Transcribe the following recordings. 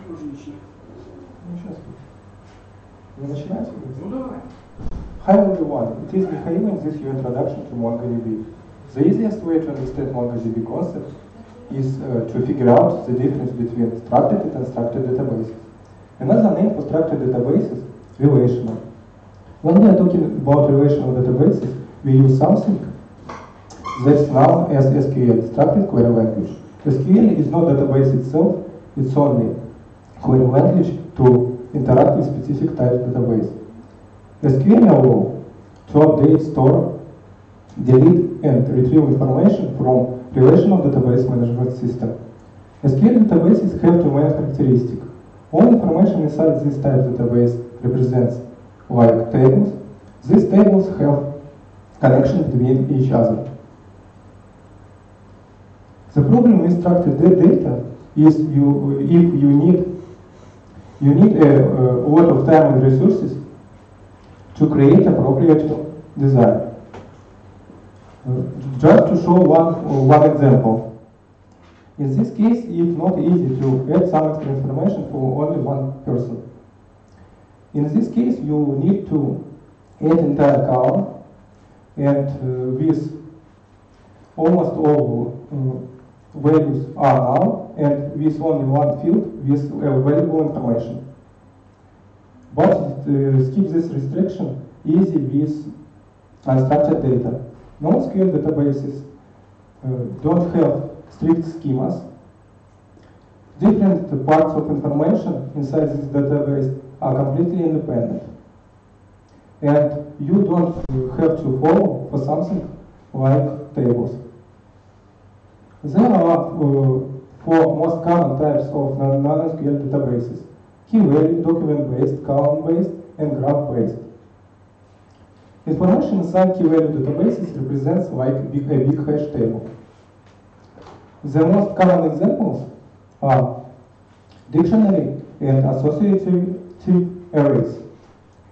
Вы начинаете? Ну давай. Hi everyone, it is Mikhail and this is your introduction to MongoDB. The easiest way to understand MongoDB concept is to figure out the difference between structured and unstructured databases. Another name for structured databases, relational. When we are talking about relational databases, we use something that's known as SQL, Structured Query Language. SQL is not database itself, it's only query language to interact with specific type database. SQL allows to update, store, delete, and retrieve information from relational database management system. SQL databases have two main characteristics. All information inside this type database represents like tables. These tables have connection between each other. The problem with structured data is if you need a lot of time and resources to create appropriate design. Just to show one example. In this case, it's not easy to add some extra information for only one person. In this case, you need to add entire column, and with almost all values are null, and with only one field with valuable information. But skip this restriction easy with unstructured data. NoSQL databases don't have strict schemas. Different parts of information inside this database are completely independent. And you don't have to follow for something like tables. There are four most common types of non-SQL databases: key-value, document-based, column-based, and graph-based. Information inside key-value databases represents like a big hash table. The most common examples are dictionary and associative arrays.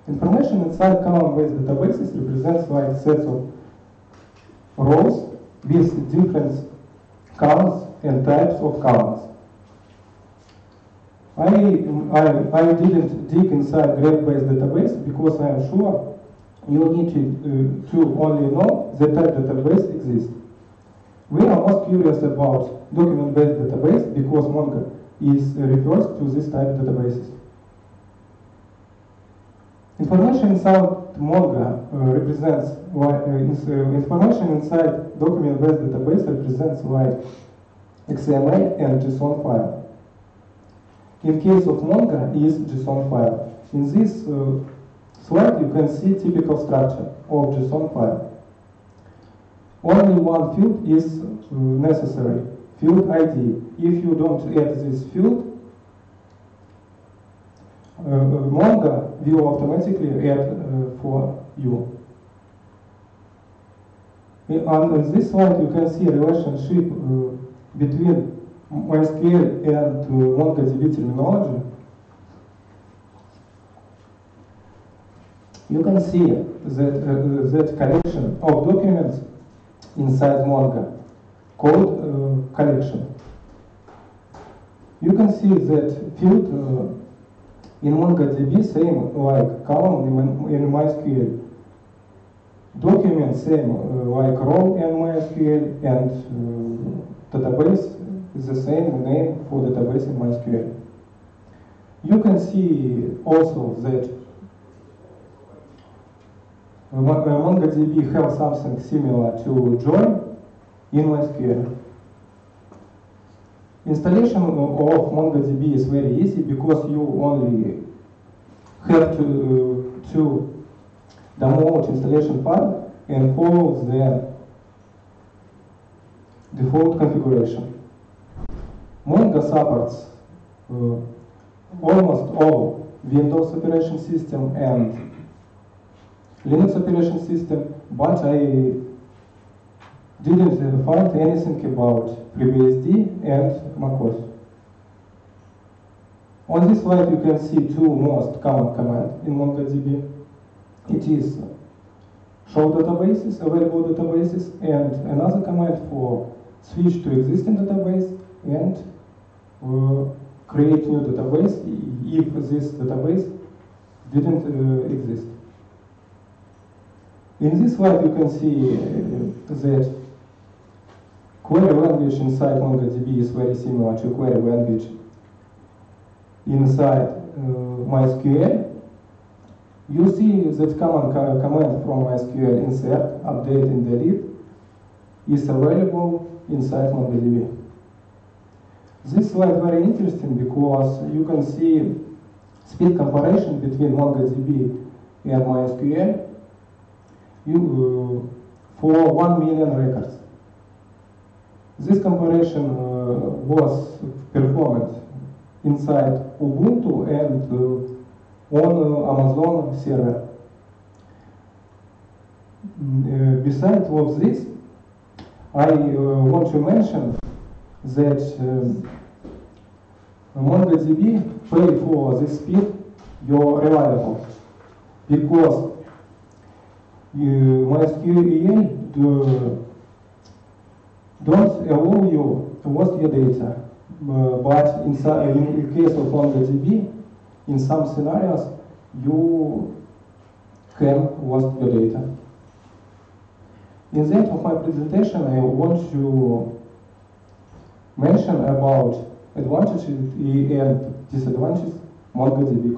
Information inside column-based databases represents like sets of rows with different columns and types of columns. I didn't dig inside graph-based database because I am sure you need to only know that type database exists. We are most curious about document-based database because Mongo refers to this type of databases. Information inside Mongo represents information inside document-based database represents like XML and JSON file. In case of Mongo, is JSON file. In this slide, you can see typical structure of JSON file. Only one field is necessary, field ID. If you don't add this field, Mongo will automatically add for you. On this slide, you can see a relationship between MySQL and MongoDB terminology. You can see that collection of documents inside Mongo called collection. You can see that field in MongoDB same like column in MySQL. Document same like row in MySQL, and database is the same name for database in MySQL. You can see also that MongoDB have something similar to join in MySQL. Installation of MongoDB is very easy because you only have to download installation file and follow the default configuration. Mongo supports almost all Windows operation system and Linux operation system, but I didn't find anything about FreeBSD and macOS. On this slide you can see two most common commands in MongoDB. It is show databases, available databases, and another command for switch to existing database and create new database if this database didn't exist. In this slide you can see that query language inside MongoDB is very similar to query language inside MySQL. You see that common command from MySQL, insert, update, and delete, is available inside MongoDB. This slide is very interesting because you can see speed comparison between MongoDB and MySQL for 1 million records. This comparison was performed inside Ubuntu and on Amazon server. Besides of this, I want to mention that MongoDB pay for this speed you're reliable because MySQL don't allow you to host your data, but in case of MongoDB, in some scenarios, you can host your data. In the end of my presentation, I want to mention about advantages and disadvantages MongoDB.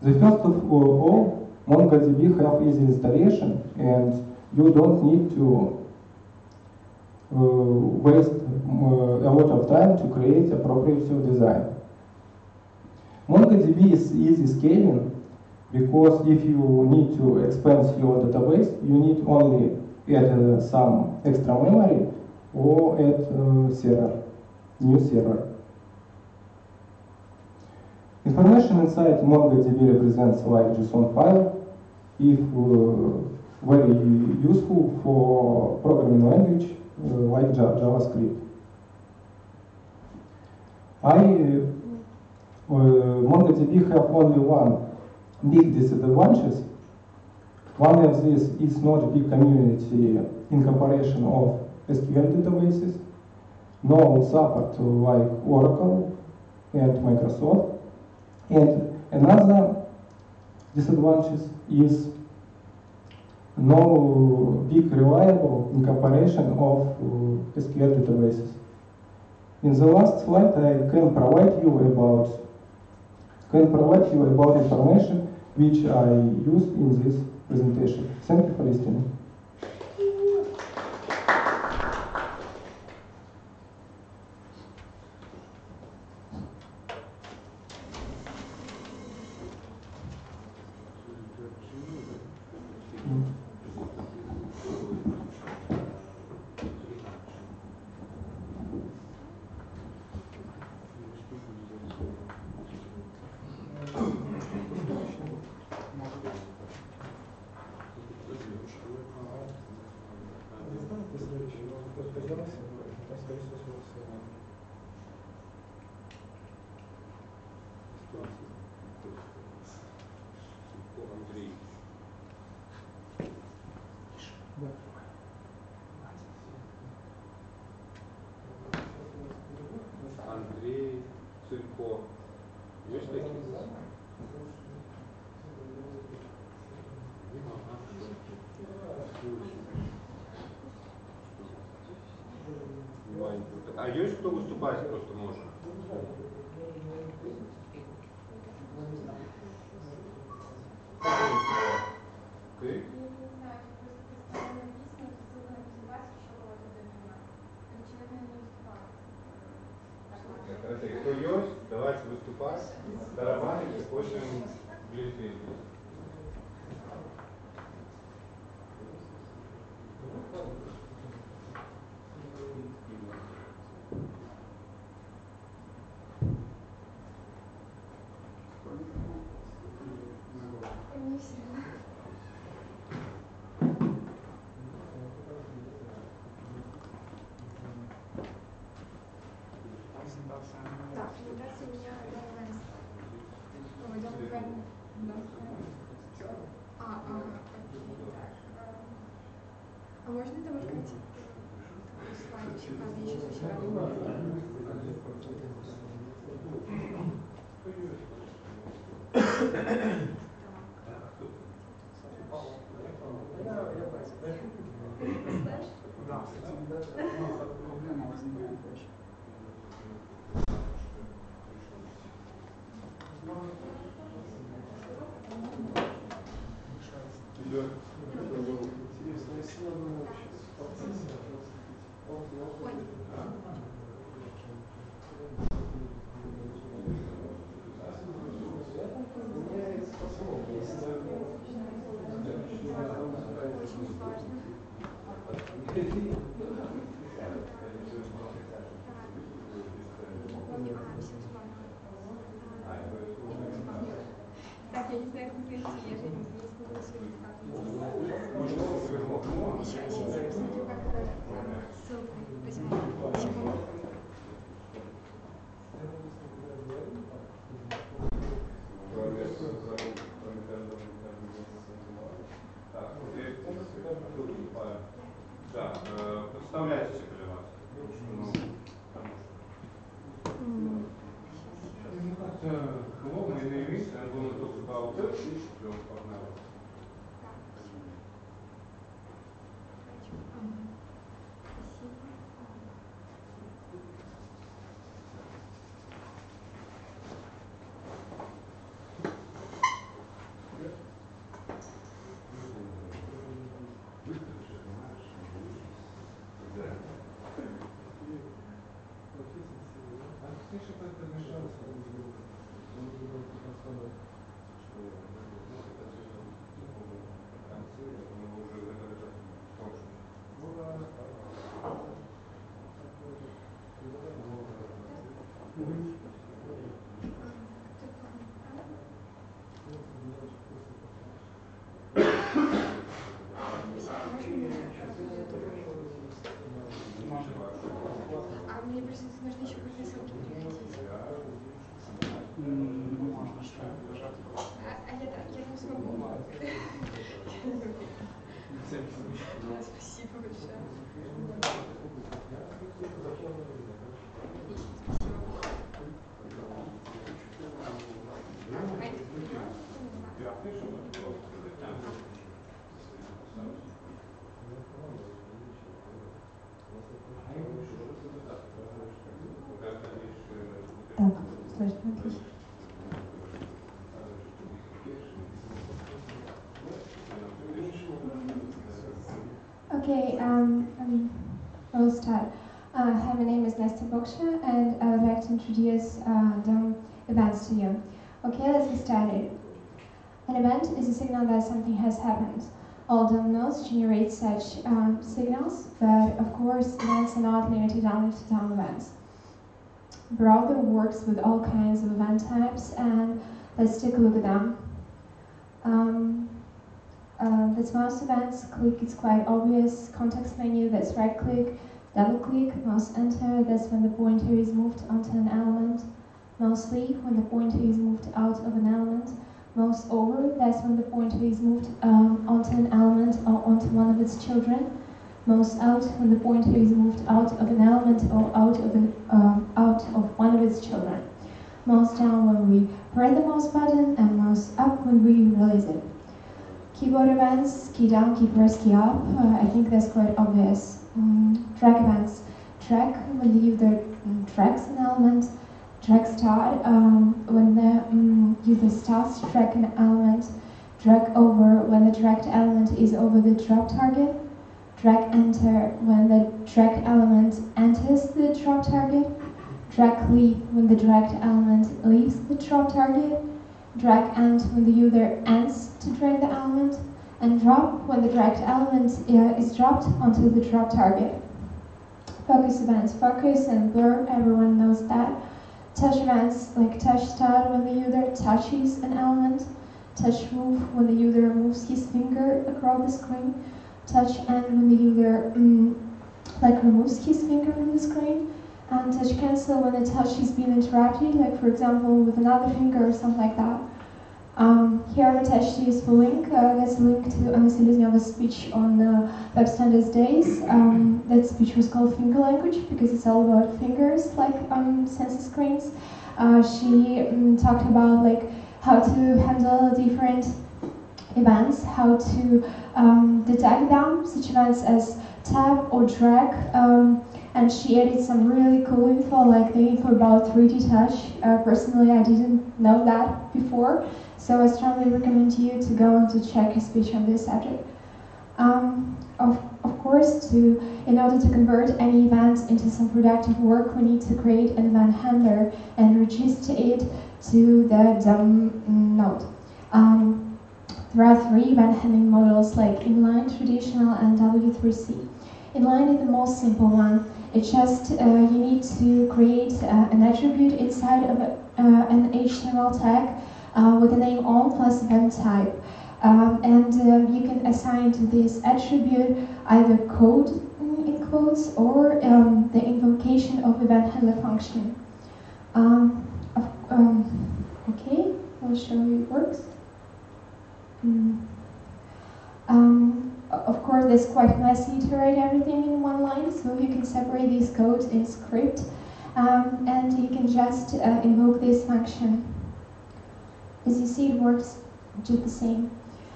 The first of all, MongoDB have easy installation, and you don't need to waste a lot of time to create appropriate design. MongoDB is easy scaling because if you need to expand your database, you need only add some extra memory or add new server. Information inside MongoDB represents like JSON file, if very useful for programming language like JavaScript. MongoDB have only one big disadvantage. One of these is not a big community in comparison of SQL databases, no support like Oracle and Microsoft. And another disadvantage is no big reliable in comparison of SQL databases. In the last slide, I can provide you about information which I used in this presentation. Thank you for listening. Андрей Цырько. Есть такие? А есть кто выступать просто может? Ты? Хорошо, кто есть, давайте выступать, тарабаните, после ближе. Так, презентация у меня а можно это может быть? следующих различных работ. Да, с этим проблема возникает очень. Очень важно. Так, я не знаю, как зайти, я же не смогу сегодня как-то. Сейчас я посмотрю, как ссылку возьму. Секунду. Да, представляйте себе для вас. Hello, my name is, I'm going to talk about your partner. А мне просто нужно еще какие-то ссылки прикрепить. Можно что держать. Я не смогу. Спасибо большое. Так, слышно, отлично. Okay, I will start. Hi, my name is Nesta Boksha, and I would like to introduce the events to you. Okay, let's get started. An event is a signal that something has happened. All DOM nodes generate such signals, but of course, events are not limited only to DOM events. Browser works with all kinds of event types, and let's take a look at them. That's mouse events. Click is quite obvious. Context menu, that's right click. Double click, mouse enter, that's when the pointer is moved onto an element. Mouse leave, when the pointer is moved out of an element. Mouse over, that's when the pointer is moved onto an element or onto one of its children. Mouse out, when the pointer is moved out of an element or out of one of its children. Mouse down when we press the mouse button, and mouse up when we release it. Keyboard events, key down, key press, key up. I think that's quite obvious. Track events, track when the user tracks an element. Track start when the user starts to track an element. Drag over when the tracked element is over the drop target. Drag enter when the tracked element enters the drop target. Drag leave when the dragged element leaves the drop target. Drag end when the user ends to drag the element. And drop when the dragged element is dropped onto the drop target. Focus events, focus and blur, everyone knows that. Touch events like touch start when the user touches an element. Touch move when the user moves his finger across the screen. Touch end when the user removes his finger from the screen. And touch cancel when the touch is being interrupted, like for example with another finger or something like that. Here I've attached a useful link. That's a link to Anna Seleznyova's speech on Web Standards Days. That speech was called Finger Language because it's all about fingers, like sensor screens. She talked about like how to handle different events, how to detect them, such events as tap or drag. And she added some really cool info, like the info about 3D touch. Personally, I didn't know that before, so I strongly recommend you to go and to check her speech on this subject. Of course, in order to convert any event into some productive work, we need to create an event handler and register it to the DOM node. There are 3 event handling models like inline, traditional, and W3C. Inline is the most simple one. It's just you need to create an attribute inside of an HTML tag with the name on plus event type. And you can assign to this attribute either code in quotes or the invocation of event handler function. Okay, I'll show you it works. Of course, it's quite messy to write everything in one line, so you can separate this code in script, and you can just invoke this function. As you see, it works just the same.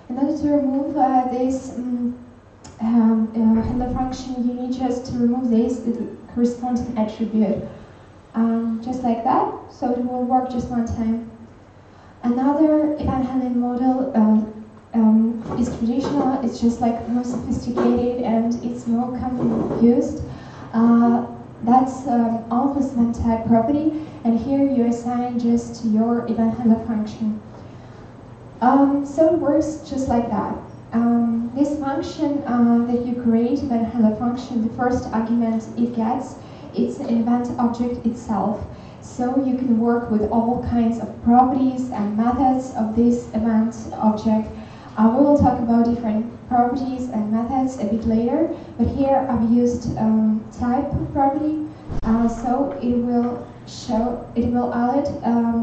In order to remove this handler function, you need just to remove this corresponding attribute, just like that, so it will work just one time. Another event handling model is traditional. It's just like more sophisticated and it's more commonly used. That's on plus event type property, and here you assign just your event handler function. So it works just like that. This function that you create, event handler function, the first argument it gets, it's an event object itself. So you can work with all kinds of properties and methods of this event object. We will talk about different properties and methods a bit later, but here I've used type property, so it will alert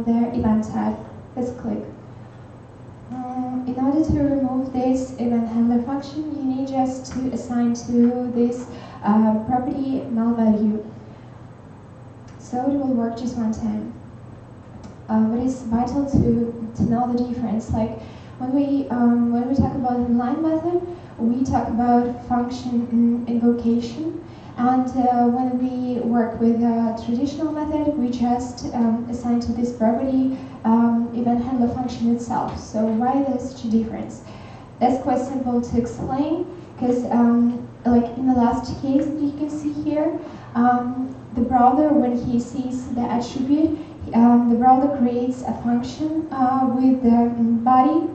the event type. Let's click. In order to remove this event handler function, you need just to assign to this property null value. So it will work just one time. But it's vital to know the difference. Like when we talk about inline method, we talk about function invocation, and when we work with a traditional method, we just assign to this property event handler function itself. So why there's such a difference? That's quite simple to explain, because like in the last case that you can see here, the browser, when he sees the attribute, the browser creates a function with the body,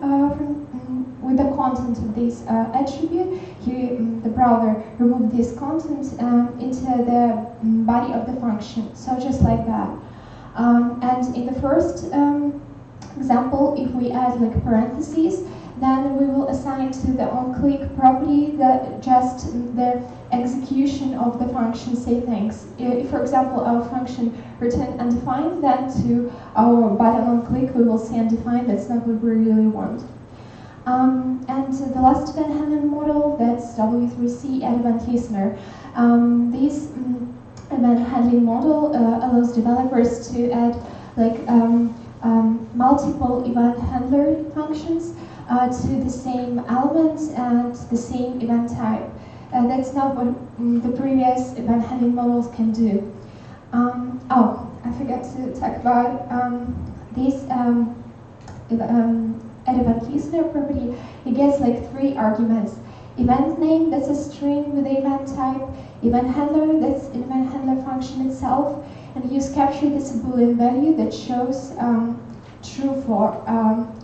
with the content of this attribute. The browser removes this content into the body of the function. So just like that. And in the first example, if we add like parentheses, then we will assign to the onClick property just the execution of the function say things. If, for example, our function return undefined, then to our button on click we will see undefined. That's not what we really want. And the last event handling model, that's W3C, add event listener. This event handling model allows developers to add like multiple event handler functions to the same elements and the same event type. That's not what the previous event handling models can do. Oh, I forgot to talk about this add event listener property. It gets like 3 arguments. Event name, that's a string with the event type. Event handler, that's an event handler function itself. And use capture, that's a Boolean value that shows true for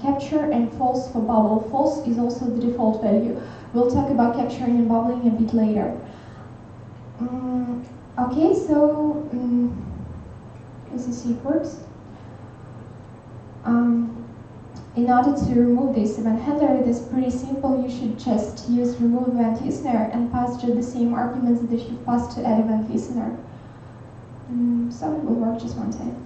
capture and false for bubble. False is also the default value. We'll talk about capturing and bubbling a bit later. Okay, so as you see, it works. In order to remove this event handler, it is pretty simple. You should just use remove event listener and pass just the same arguments that you passed to add event listener. So it will work just one time.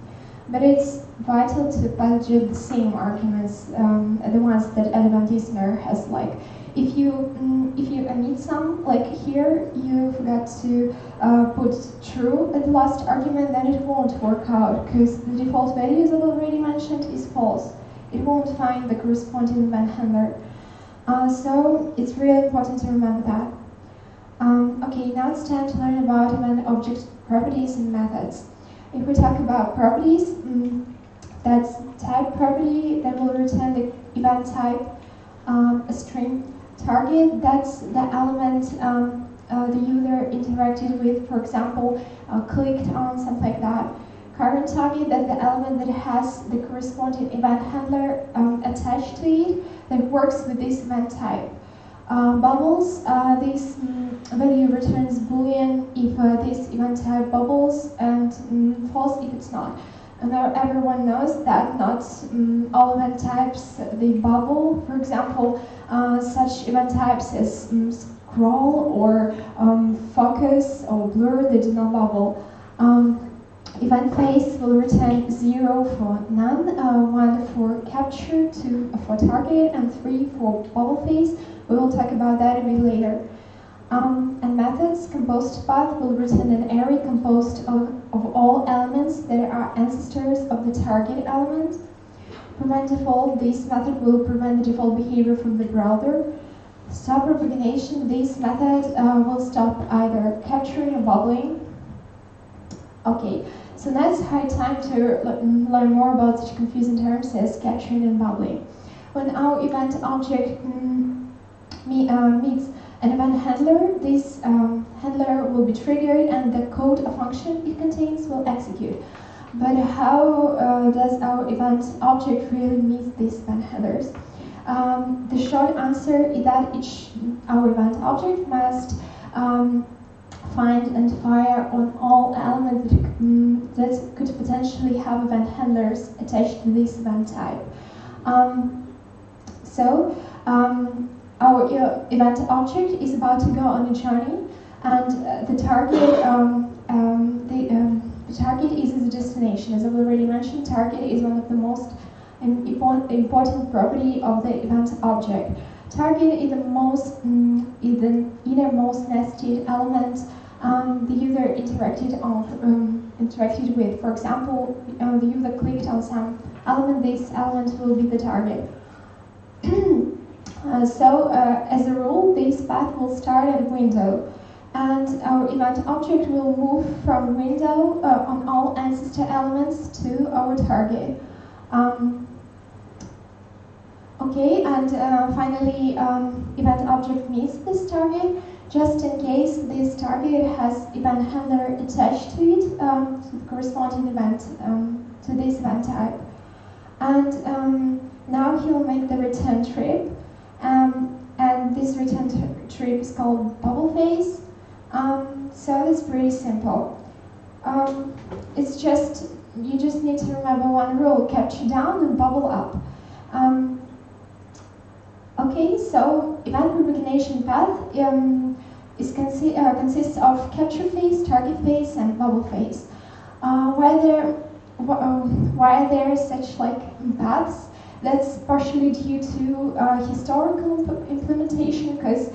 But it's vital to budget the same arguments, the ones that element listener has. Like, if you omit some, like here, you forgot to put true at the last argument, then it won't work out, because the default value, as I've already mentioned, is false. It won't find the corresponding event handler. So it's really important to remember that. Okay, now it's time to learn about event object properties and methods. If we talk about properties, that's type property that will return the event type, a string. Target, that's the element the user interacted with, for example, clicked on, something like that. Current target, that's the element that has the corresponding event handler attached to it that works with this event type. Bubbles, this value returns Boolean if this event type bubbles, and false if it's not. And now everyone knows that not all event types they bubble. For example, such event types as scroll or focus or blur, they do not bubble. Event face will return 0 for none, 1 for capture, 2 for target, and 3 for bubble face. We will talk about that a bit later. And methods, composed path will return an array composed of all elements that are ancestors of the target element. Prevent default, this method will prevent the default behavior from the browser. Stop propagation, this method will stop either capturing or bubbling. Okay, so now it's high time to learn more about such confusing terms as capturing and bubbling. When our event object meets an event handler, this handler will be triggered and the code or function it contains will execute. But how does our event object really meet these event handlers? The short answer is that our event object must find and fire on all elements that could potentially have event handlers attached to this event type. Our event object is about to go on a journey, and the target is the destination. As I've already mentioned, target is one of the most important property of the event object. Target is the innermost nested element the user interacted with. For example, the user clicked on some element. This element will be the target. As a rule, this path will start at a window, and our event object will move from window on all ancestor elements to our target. Okay, and finally, event object meets this target. Just in case this target has event handler attached to it, to the corresponding event, to this event type. And now he will make the return trip. And this return trip is called bubble phase. So it's pretty simple. It's just, you just need to remember one rule: capture down and bubble up. Okay, so event propagation path consists of capture phase, target phase, and bubble phase. Why are there such paths? That's partially due to historical implementation, because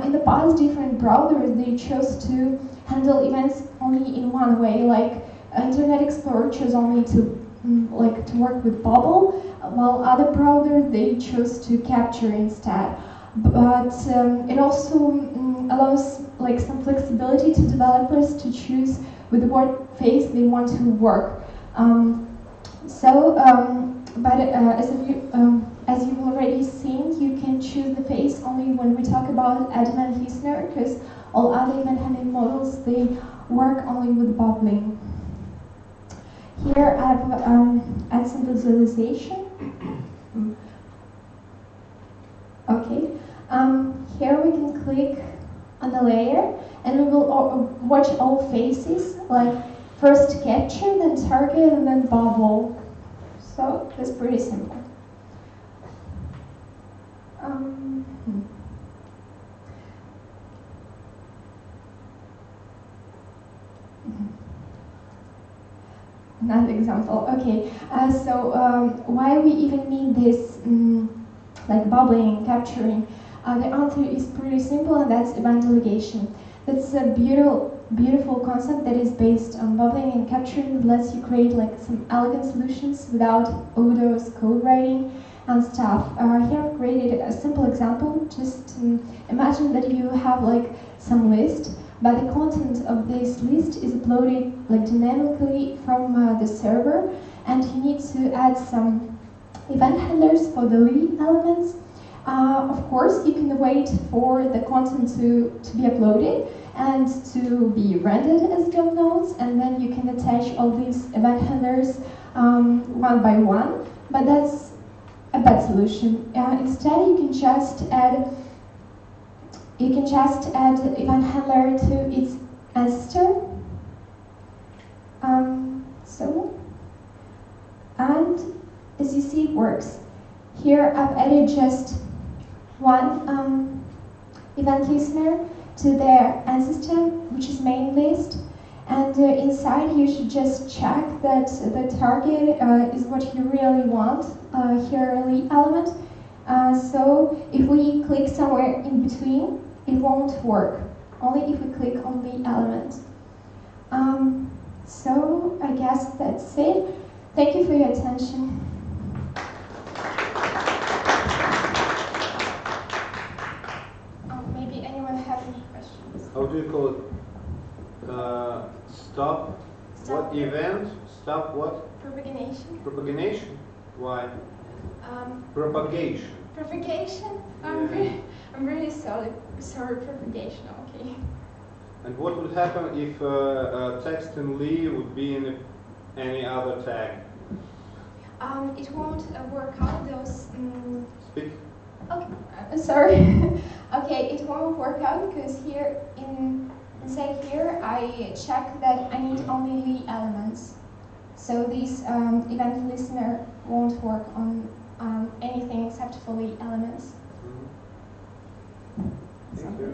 in the past different browsers they chose to handle events only in one way. Like Internet Explorer chose only to work with bubble, while other browsers they chose to capture instead. But it also allows some flexibility to developers to choose with what phase they want to work. As you've already seen, you can choose the phase only when we talk about event listener, because all other event handling models they work only with bubbling. Here I've added some visualization. Okay. Here we can click on the layer, and we will watch all phases, like first capture, then target, and then bubble. So that's pretty simple. another example. Okay, why we even need this like bubbling, capturing? The answer is pretty simple, and that's event delegation. That's a beautiful concept that is based on bubbling and capturing. That lets you create like some elegant solutions without odors, code writing, and stuff. Here I've created a simple example. Just imagine that you have like some list, but the content of this list is uploaded like dynamically from the server, and you need to add some event handlers for the lead elements. Of course, you can wait for the content to be uploaded and to be rendered as job nodes, and then you can attach all these event handlers one by one, but that's a bad solution. Instead, you can just add event handler to its ancestor. And as you see, it works. Here I've added just one event listener to their ancestor, which is main list. And inside you should just check that the target is what you really want, here lead element. So if we click somewhere in between, it won't work, only if we click on the element. So I guess that's it. Thank you for your attention. Maybe anyone have any questions? How do you call it? Stop. What event? Stop what? Propagation. Propagation? Why? Propagation. Propagation? Yeah. I'm really sorry. Sorry, propagation. Okay. And what would happen if text in Lee would be in any other tag? It won't work out. Those. Speak. Okay. Sorry. Okay, it won't work out because here inside here I check that I need only Lee elements. So this event listener won't work on anything except for Lee elements. Thank you.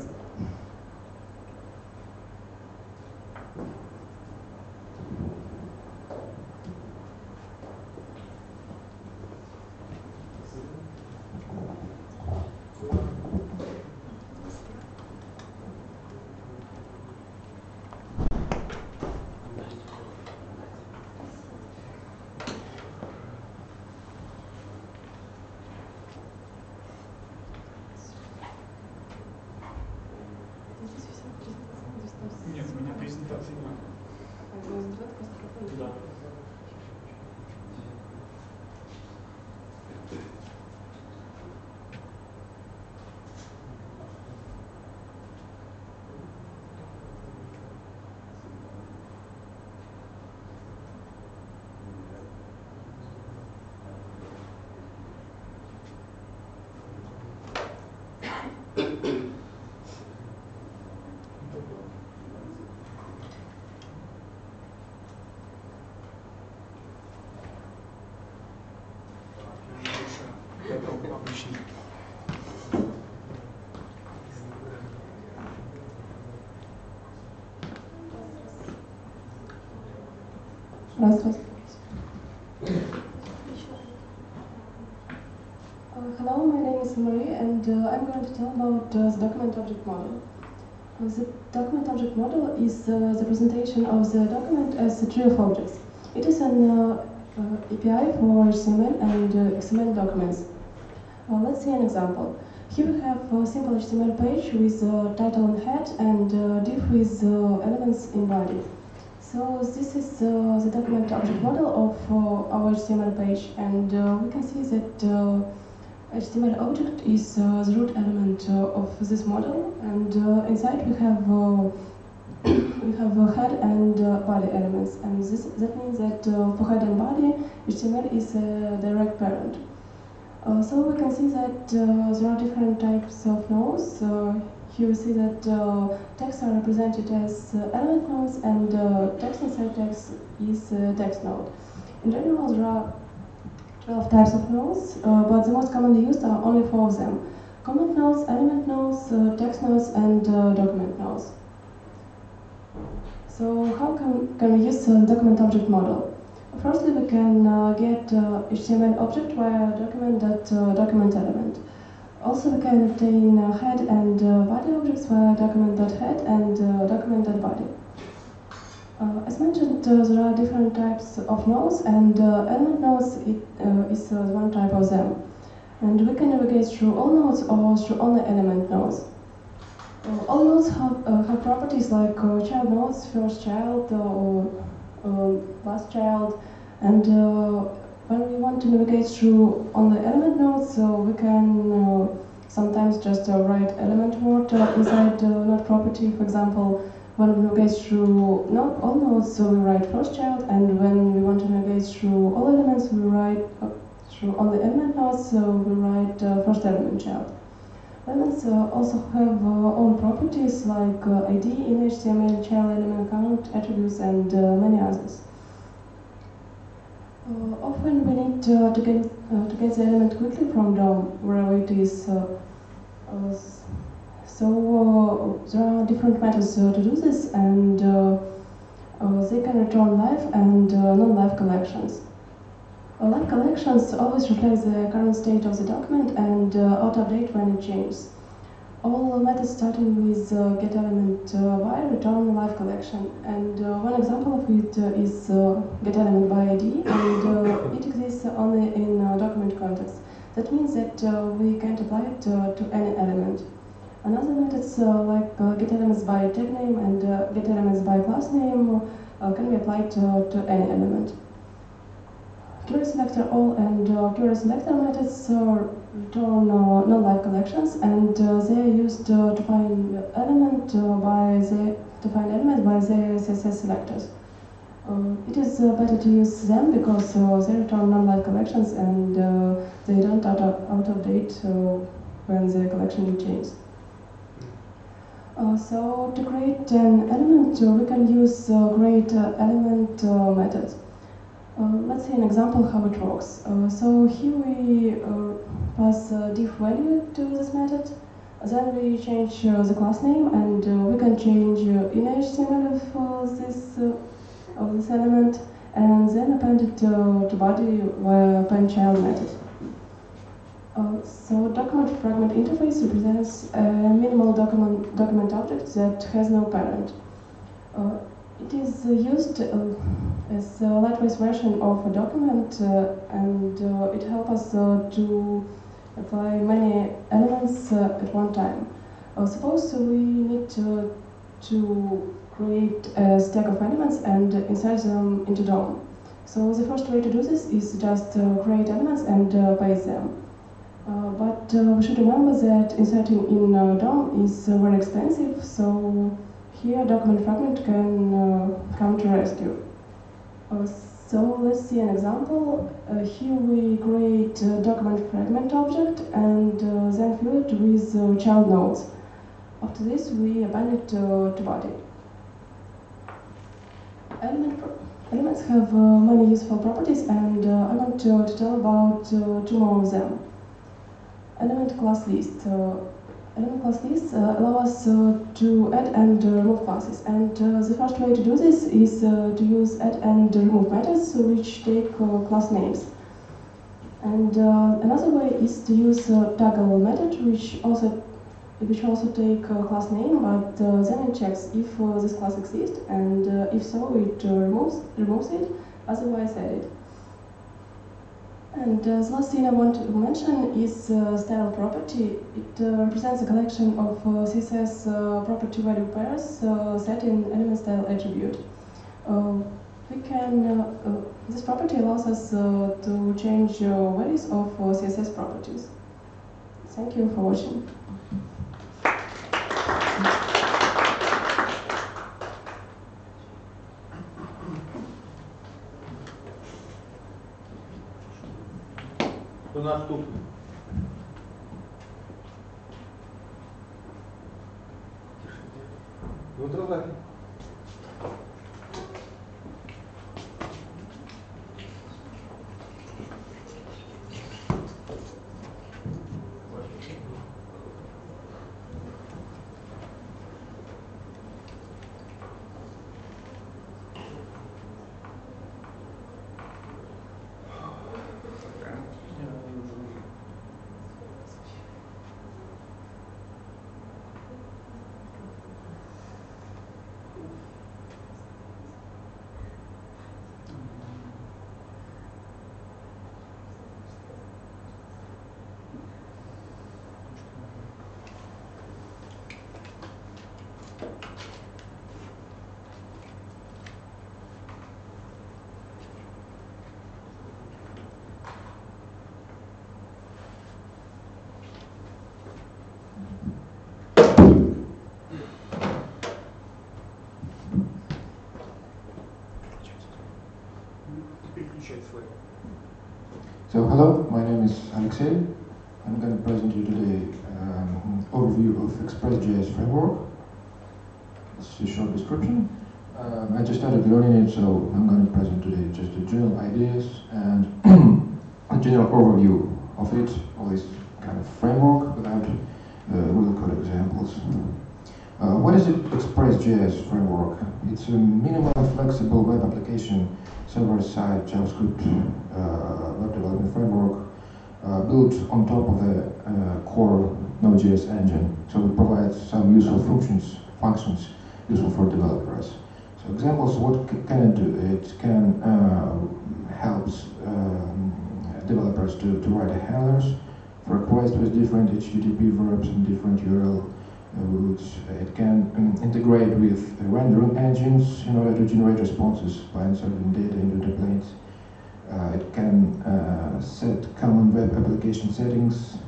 Нет, у меня презентации нет. Да. Обычно. Hello, my name is Marie, and I'm going to tell about the document object model. The document object model is the presentation of the document as a tree of objects. It is an API for HTML and XML documents. Let's see an example. Here we have a simple HTML page with title and head and div with elements in body. So this is the document object model of our HTML page, and we can see that HTML object is the root element of this model, and inside we have head and body elements, and that means that for head and body, HTML is a direct parent. So we can see that there are different types of nodes. Here we see that texts are represented as element nodes, and text inside text is text node. In general, there are 12 types of nodes, but the most commonly used are only 4 of them: comment nodes, element nodes, text nodes, and document nodes. So how can we use the document object model? Firstly, we can get HTML object via document element. Also, we can obtain head and body objects via document.head and document.body. As mentioned, there are different types of nodes, and element nodes is one type of them. And we can navigate through all nodes or through only element nodes. All nodes have properties like child nodes, first child, or last child, and when we want to navigate through only element nodes, we can sometimes just write element word inside node property. For example, when we navigate through all nodes, we write first child, and when we want to navigate through all elements, we write through only element nodes, so we write first element child. Elements also have own properties like ID in HTML, child element count, attributes, and many others. Often we need to get the element quickly from DOM, wherever it is. So there are different methods to do this, and they can return live and non-live collections. Live collections always reflect the current state of the document and auto-update when it changes. All methods starting with getElement by return live collection, and one example of it is getElement by ID, and it exists only in document context. That means that we can't apply it to any element. Another methods like getElements by tag name and getElements by class name can be applied to any element. QuerySelector all and QuerySelector methods return non-live collections, and they are used to find element by the CSS selectors. It is better to use them because they return non-live collections and they don't auto-update when the collection changes. So to create an element, we can use create element method. Let's see an example how it works. So here we pass diff value to this method. Then we change the class name, and we can change in HTML of this element, and then append it to body via append child method. So document fragment interface represents a minimal document object that has no parent. It is used as a lightweight version of a document, and it helps us to apply many elements at one time. Suppose we need to create a stack of elements and insert them into DOM. So the first way to do this is just create elements and paste them. But we should remember that inserting in DOM is very expensive, so here document fragment can come to rescue. So let's see an example. Here we create a document fragment object and then fill it with child nodes. After this, we append it to body. Elements have many useful properties, and I want to tell about two more of them. Element class list. Element class lists allow us to add and remove classes, and the first way to do this is to use add and remove methods which take class names. And another way is to use toggle method which also take class name, but then it checks if this class exists, and if so, it removes it, otherwise add it. And the last thing I want to mention is style property. It represents a collection of CSS property value pairs set in element style attribute. This property allows us to change values of CSS properties. Thank you for watching. Хто наступний? Дмитро Захід. briefly. So hello, my name is Alexei. I'm going to present you today an overview of Express.js framework. It's a short description. I just started learning it, so I'm going to present today just the general ideas and a general overview of it, of this kind of framework without real code examples. What is it, Express.js framework? It's a minimal flexible web application server-side JavaScript web development framework built on top of the core Node.js engine. So it provides some useful functions useful for developers. So examples, what can it do? It can help developers to write handlers for requests with different HTTP verbs and different URL routes. It can integrate with rendering engines in order to generate responses by inserting data into templates. It can set common web application settings.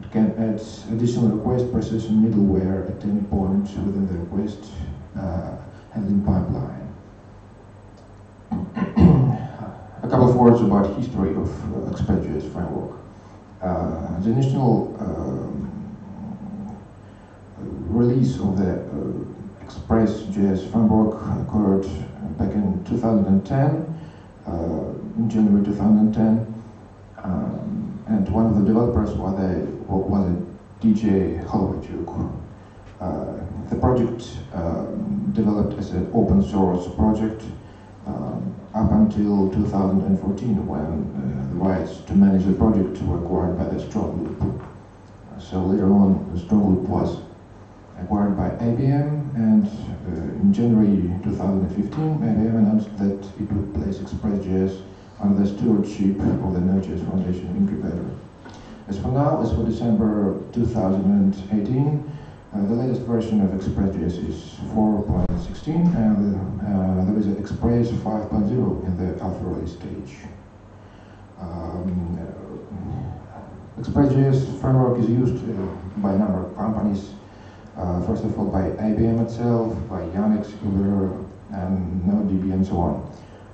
It can add additional request processing middleware at any point within the request handling pipeline. A couple of words about history of Express.js framework. The initial release of the Express.js framework occurred back in 2010, in January 2010, and one of the developers was a DJ Holovychuk. The project developed as an open source project up until 2014, when the rights to manage the project were acquired by the Strongloop. So later on, the Strongloop was acquired by IBM, and in January 2015, IBM announced that it would place Express.js under the stewardship of the Node.js Foundation incubator. As for now, as for December 2018, the latest version of Express.js is 4.16, and there is an Express 5.0 in the alpha release stage. Express.js framework is used by a number of companies. First of all, by IBM itself, by Yandex, Uber, and NodeDB, and so on.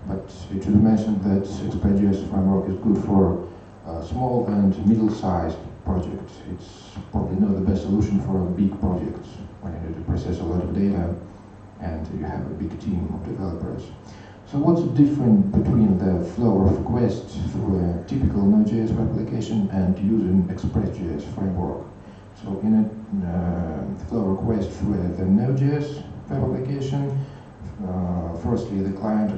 But it should be mentioned that Express.js framework is good for small and middle-sized projects. It's probably not the best solution for big projects when you need to process a lot of data and you have a big team of developers. So what's different between the flow of requests through a typical Node.js web application and using Express.js framework? So in a flow request through the Node.js web application, firstly the client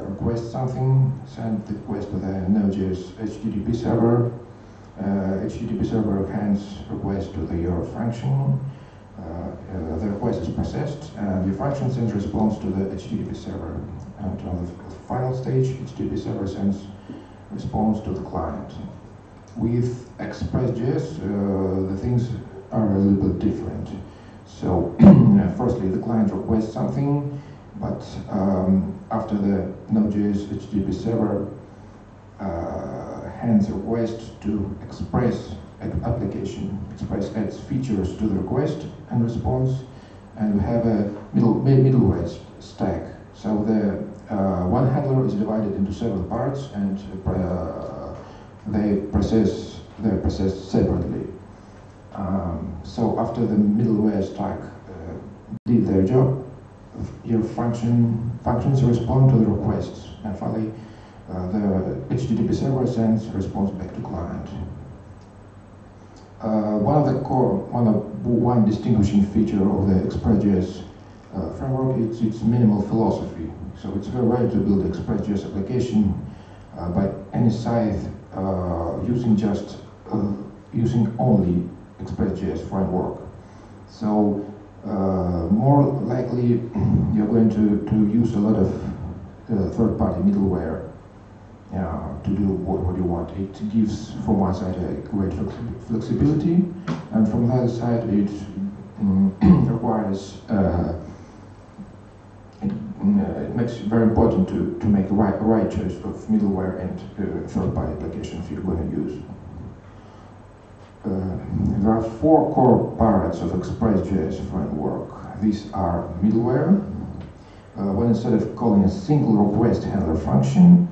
requests something, send the request to the Node.js HTTP server. HTTP server hands request to your function. The request is processed, and your function sends response to the HTTP server. And on the final stage, HTTP server sends response to the client. With Express.js, the things are a little bit different. So, firstly, the client requests something, but after the Node.js HTTP server hands a request to Express application, Express adds features to the request and response, and we have a middleware stack. So the one handler is divided into several parts, and they're processed separately. So after the middleware stack did their job, your functions respond to the requests, and finally the HTTP server sends response back to client. One distinguishing feature of the Express.js framework is its minimal philosophy. So it's very rare to build an Express.js application by any size using only Express.js framework. So more likely you're going to use a lot of third-party middleware to do what you want. It gives, from one side, a great flexibility, and from the other side, it requires, it makes it very important to make the right choice of middleware and third-party applications you're going to use. There are 4 core parts of Express.js framework. These are middleware. When instead of calling a single request handler function,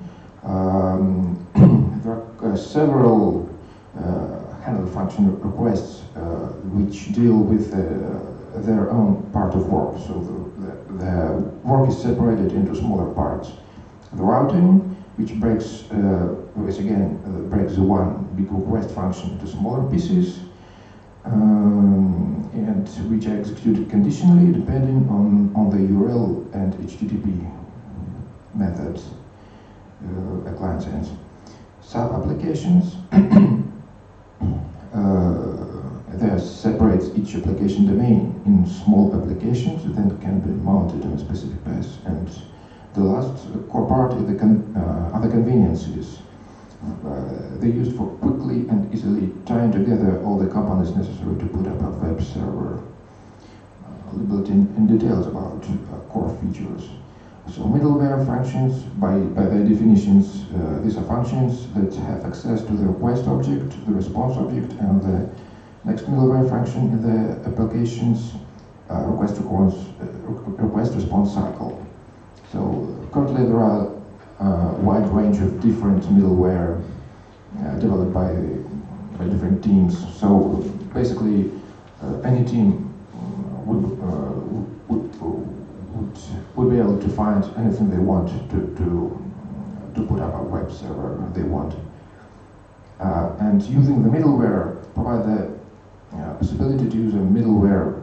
There are several handle function requests which deal with their own part of work. So the work is separated into smaller parts. The routing, which breaks, breaks the one big request function into smaller pieces, and which are executed conditionally depending on the URL and HTTP methods a client sends. Sub-applications, that separates each application domain in small applications that can be mounted on a specific path. And the last core part is other conveniences. They're used for quickly and easily tying together all the components necessary to put up a web server. A little bit in details about core features. So middleware functions, by their definitions, these are functions that have access to the request object, the response object, and the next middleware function in the application's request-response cycle. So currently there are a wide range of different middleware developed by different teams. So basically, any team would be able to find anything they want to put up a web server they want. And using the middleware provide the possibility to use a middleware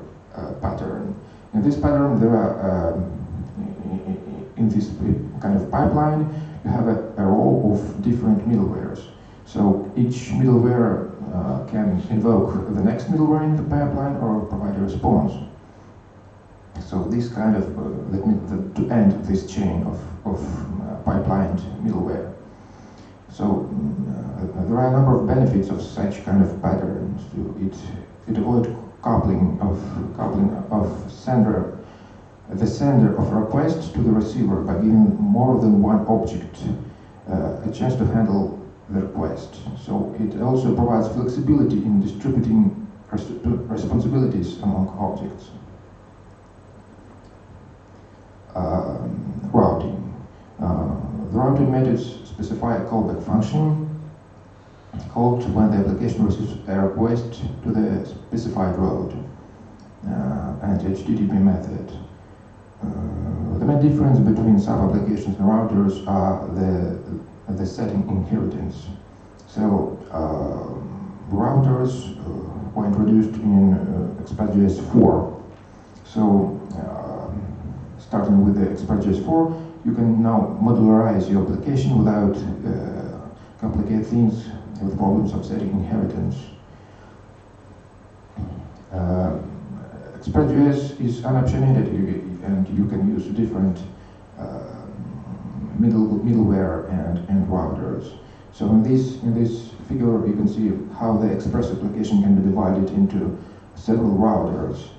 pattern. In this pattern, there are in this kind of pipeline, you have a row of different middlewares. So each middleware can invoke the next middleware in the pipeline or provide a response. So this kind of to end this chain of pipelined middleware. So there are a number of benefits of such kind of patterns. It avoids coupling of the sender of a request to the receiver by giving more than one object a chance to handle the request. So it also provides flexibility in distributing responsibilities among objects. Routing. The routing methods specify a callback function called when the application receives a request to the specified route and HTTP method. The main difference between sub-applications and routers are the setting inheritance. So routers were introduced in Express.js 4. So starting with the Express.js 4, you can now modularize your application without complicate things with problems of setting inheritance. Express.js is unopinionated, and you can use different middleware and routers. So in this figure, you can see how the Express application can be divided into several routers.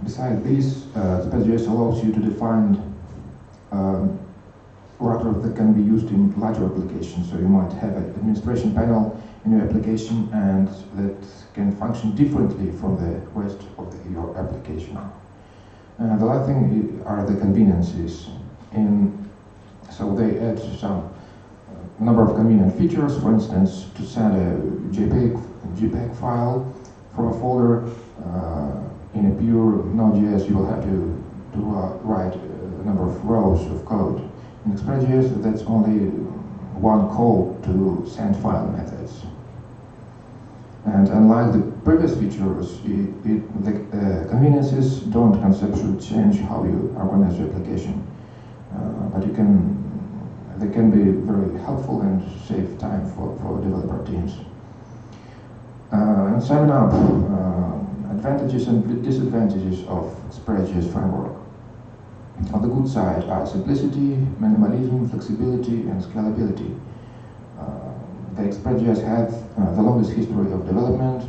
Besides this, Express.js allows you to define routers that can be used in larger applications. So you might have an administration panel in your application, and that can function differently from the rest of your application. The last thing are the conveniences. So they add some number of convenient features. For instance, to send a JPEG file from a folder in a pure Node.js, you will have to write a number of rows of code. In Express.js, that's only one call to send file methods. And unlike the previous features, the conveniences don't conceptually change how you organize your application. But they can be very helpful and save time for developer teams. And summing up, advantages and disadvantages of Express.js framework. On the good side are simplicity, minimalism, flexibility, and scalability. The Express.js has the longest history of development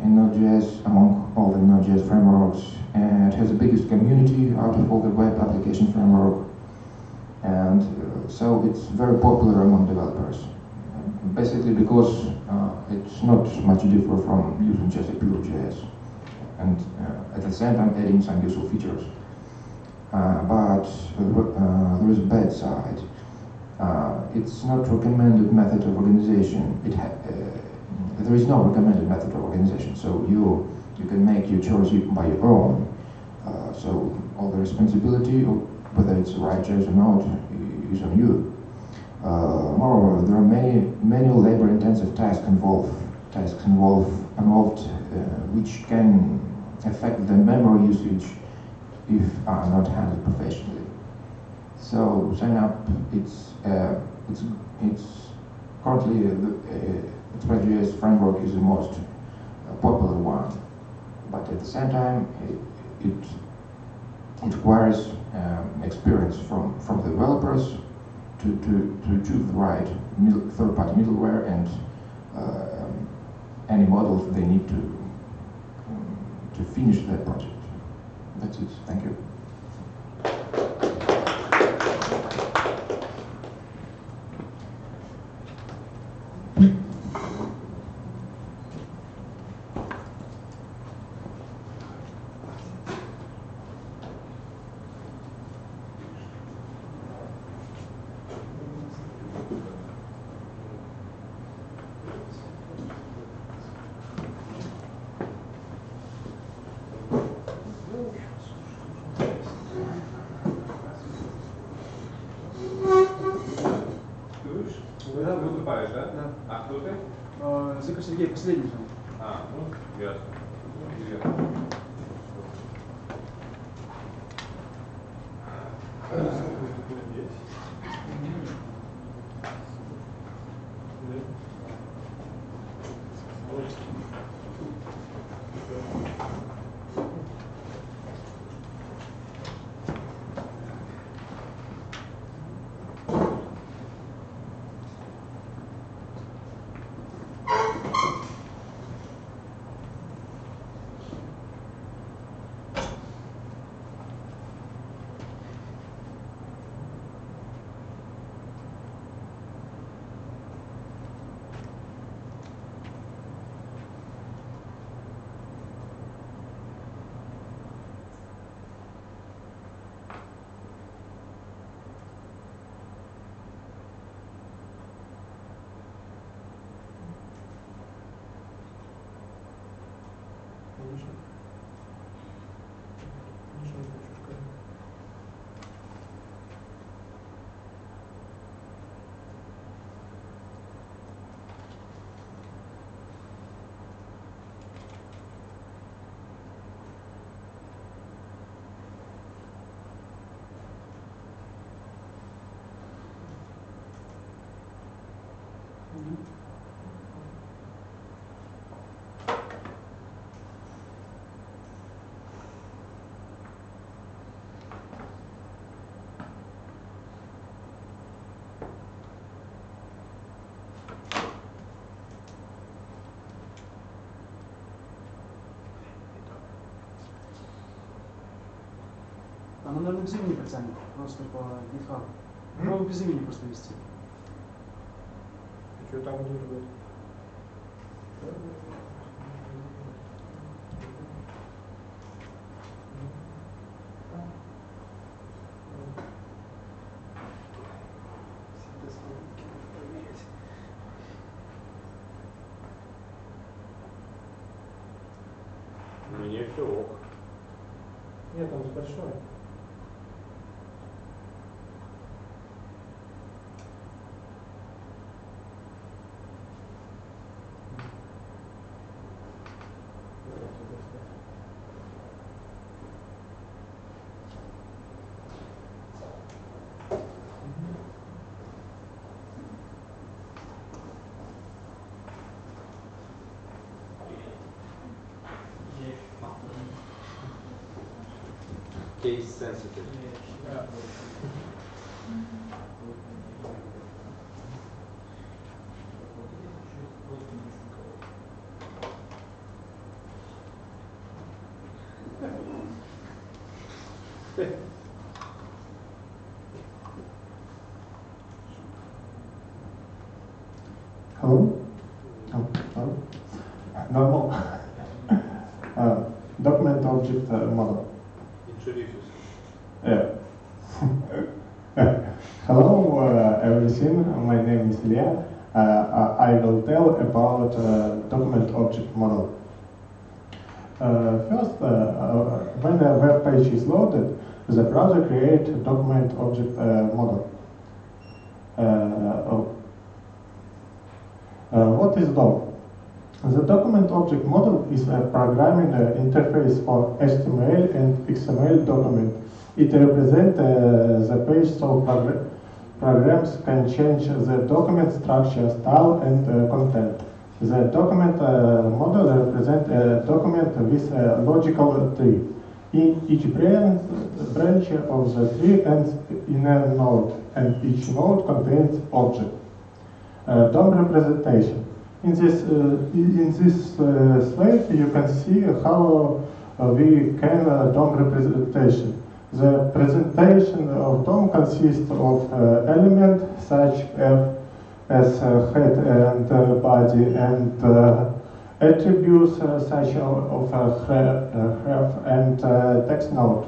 in Node.js among all the Node.js frameworks, and it has the biggest community out of all the web application framework, and so it's very popular among developers. Basically because it's not much different from using just a pure JS, and at the same time adding some useful features. But but there is a bad side. It's not recommended method of organization. There is no recommended method of organization, so you can make your choice by your own. So all the responsibility, whether it's the right choice or not, is on you. Moreover, there are many manual labor-intensive tasks involved, which can affect the memory usage if are not handled professionally. So sign up, it's currently the Express.js framework is the most popular one, but at the same time it requires experience from the developers to choose the right third-party middleware and any models they need to finish their project. That's it. Thank you. Выступаешь, да? Да. А кто ты? Зыков Сергей, последний там. А, ну, ясно. Привет. Оно, наверное, без имени потянет, просто по GitHub. Ну, без имени просто вести. Что там будет? Мне все ок. Нет, там большой. Case sensitive. Hello? Oh, hello? Normal. Document object model. Introduce yourself. Yeah. Ilya. I will tell about document object model. First, when a web page is loaded, the browser creates a document object model. What is DOM? The document object model is a programming interface for HTML and XML document. It represents the page so programs can change the document structure, style, and content. The document model represents a document with a logical tree. Each branch of the tree ends in a node, and each node contains object. DOM representation. In this slide, you can see how we can DOM representation. The presentation of DOM consists of elements such as head and body, and attributes such of have and text node.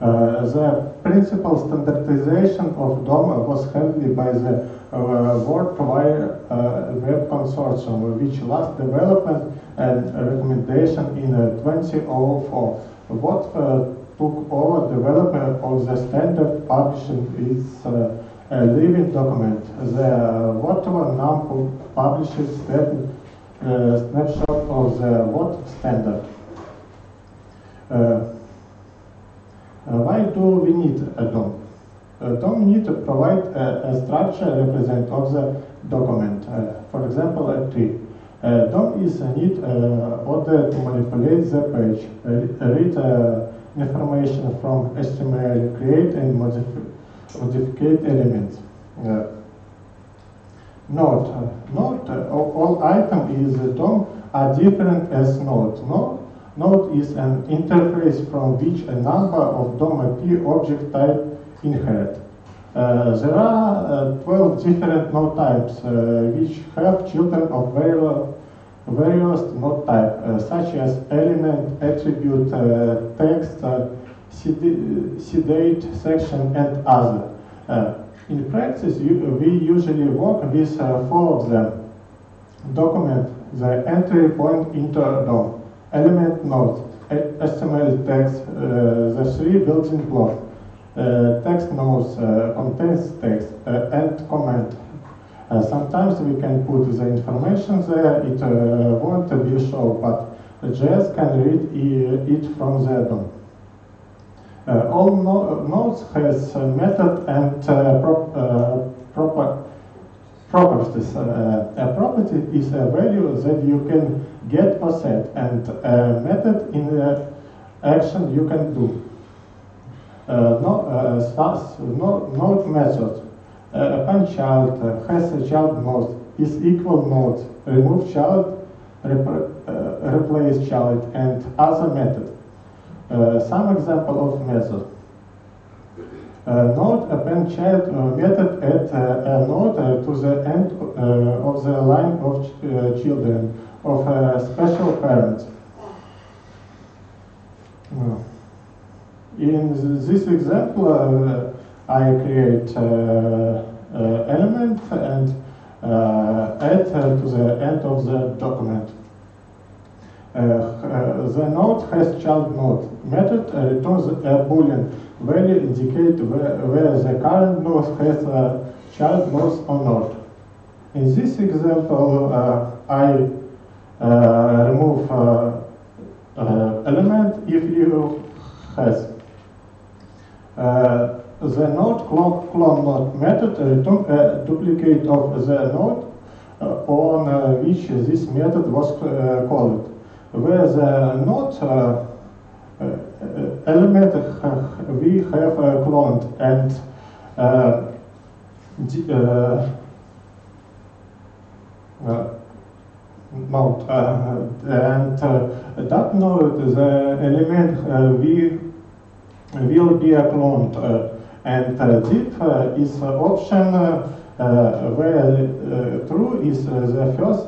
The principal standardization of DOM was handled by the WordWire Web Consortium, which last development and recommendation in 2004. What took over development of the standard publishing is a living document. The WordWire now publishes snapshot of the Word standard. Why do we need a DOM? DOM need to provide a structure represent of the document. For example, a tree. DOM is a need order to manipulate the page, read information from HTML, create and modificate elements. Note. All items is DOM are different as node. Node is an interface from which a number of DOM IP object type inherit. There are 12 different node types which have children of various node types, such as element, attribute, text, seedate, section, and other. In practice, we usually work with 4 of them. Document, the entry point into DOM. Element node, HTML text, the 3 building blocks. Text nodes contains text and comment. Sometimes we can put the information there, it won't be shown, but JS can read it from the DOM. All nodes has method and properties. A property is a value that you can get or set, and a method in action you can do. Node method. Append child has a child node is equal node. Remove child, replace child, and other method. Some example of method. Node append child method add a node to the end of the line of children of special parents. In this example, I create element and add to the end of the document. The node has child node. Method returns a boolean value indicate where the current node has a child node or not. In this example, I remove element if you has. The node clone node method returns a duplicate of the node on which this method was called. Where the node element we have cloned and node and that node the element we will be cloned and diff is option where true is the first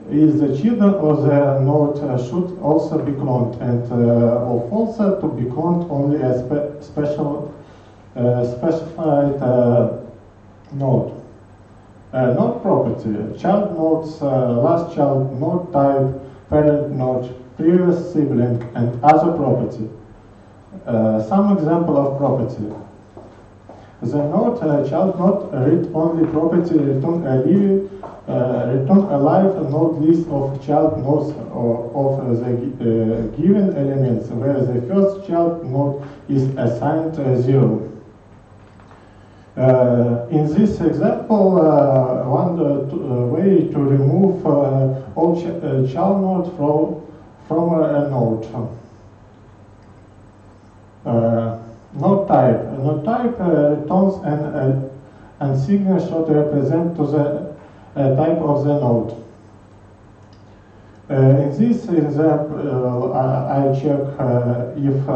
is the children of the node should also be cloned, and or false to be cloned only a specified node. Node property, child nodes, last child, node type, parent node, previous sibling, and other property. Some example of property. The node child node read-only property return alive node list of child nodes of the given elements where the first child node is assigned 0. In this example, one way to remove all child node from a node. Node type. Node type returns an signature to represent to the type of the node. In this example, I check if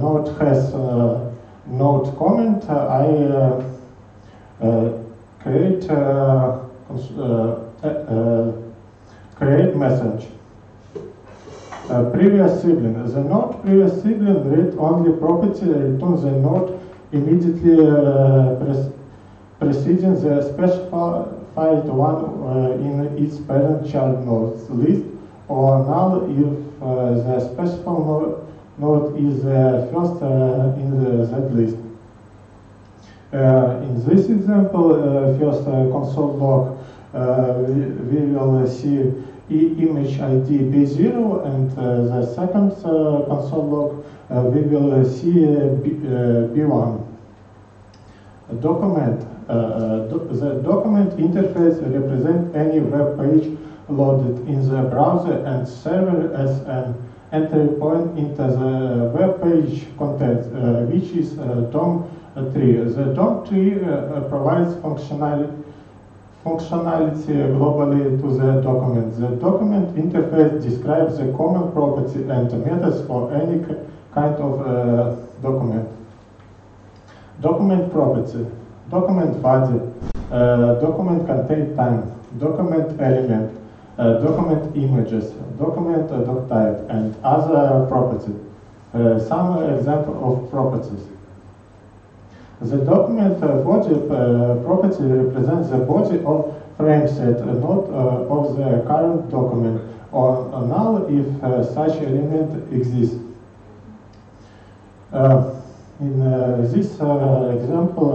node has node comment. I create message. Previous sibling. The node previous sibling read-only property returns the node immediately preceding the specified one in its parent child nodes list, or null if the specified node is first in that list. In this example, first console log, we will see image ID B0, and the second console log, we will see B1. Document. The document interface represents any web page loaded in the browser and server as an entry point into the web page content, which is DOM tree. The DOM tree provides functionality globally to the document. The document interface describes the common property and methods for any kind of document. Document property, document body, document content time, document element, document images, document doc type, and other property. Some example of properties. The document body property represents the body of frame set, not of the current document, or null if such element exists. In this example,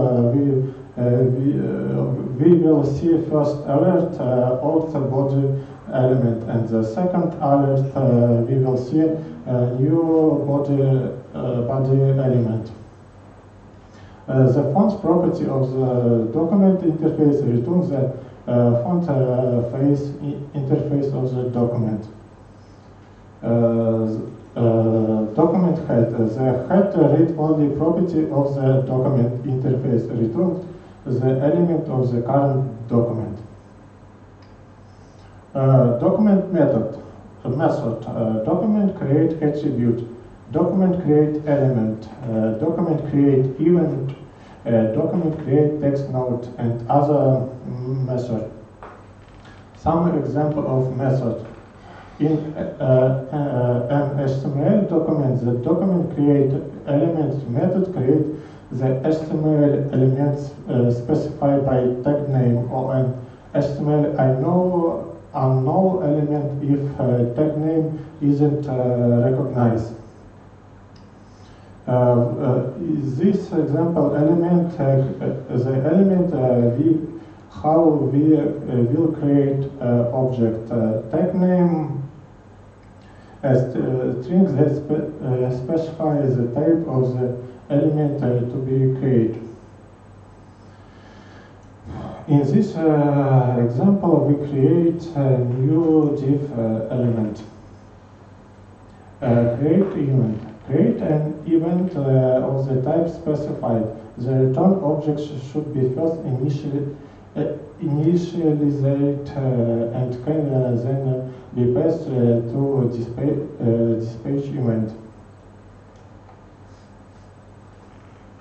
we will see first alert of the body element, and the second alert we will see a new body element. The font property of the document interface returns the font face interface of the document. Document head. The head read-only property of the document interface returns the element of the current document. Document method. Document create attribute. Document create element. Document create event. Document create text node, and other method. Some example of method. In an HTML document, the document create elements method create the HTML elements specified by tag name, or an HTML unknown element if tag name isn't recognized. This example element, the element how we will create object tag name as string that specifies the type of the element to be created. In this example, we create a new div element. Create event. Create an event of the type specified. The return object should be first initialized and can then be passed to dispatch event.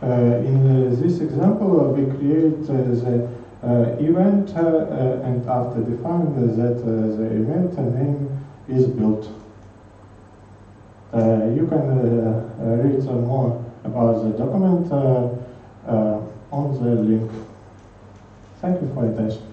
In this example, we create the event and after define that the event name is built. You can read some more about the document on the link. Thank you for your attention.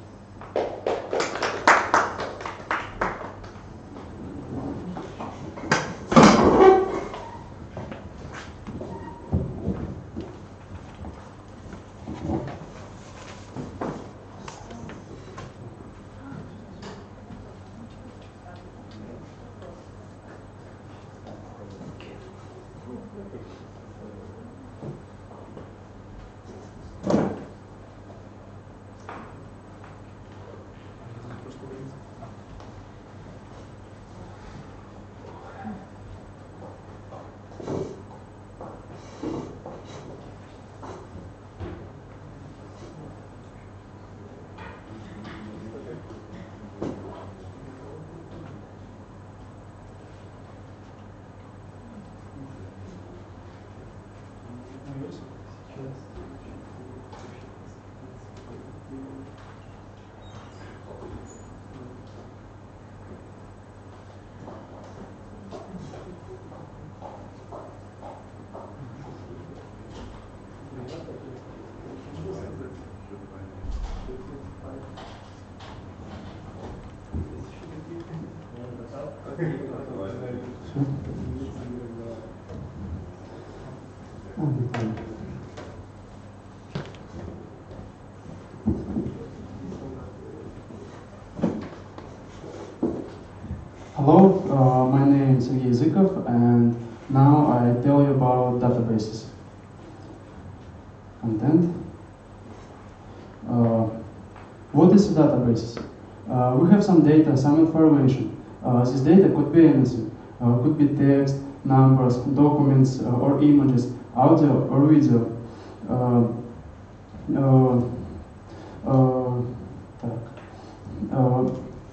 Hello, my name is Sergey Языков, and now I tell you about databases. Content. What is a database? We have some data, some information. This data could be anything. Could be text, numbers, documents, or images, audio or video.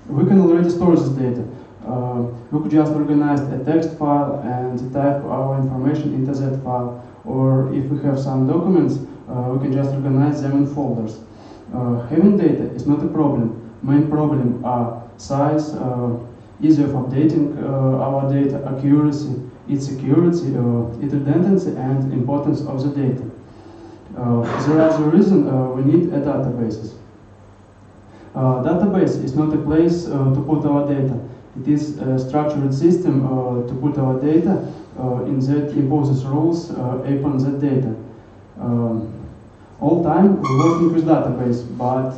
We can already store this data. We could just organize a text file and type our information into that file. Or if we have some documents, we can just organize them in folders. Having data is not a problem. Main problem are size, ease of updating our data, accuracy, its security, its redundancy, and importance of the data. There is a reason we need a database. Database is not a place to put our data. It is a structured system to put our data in that imposes rules upon that data. All time we're working with database, but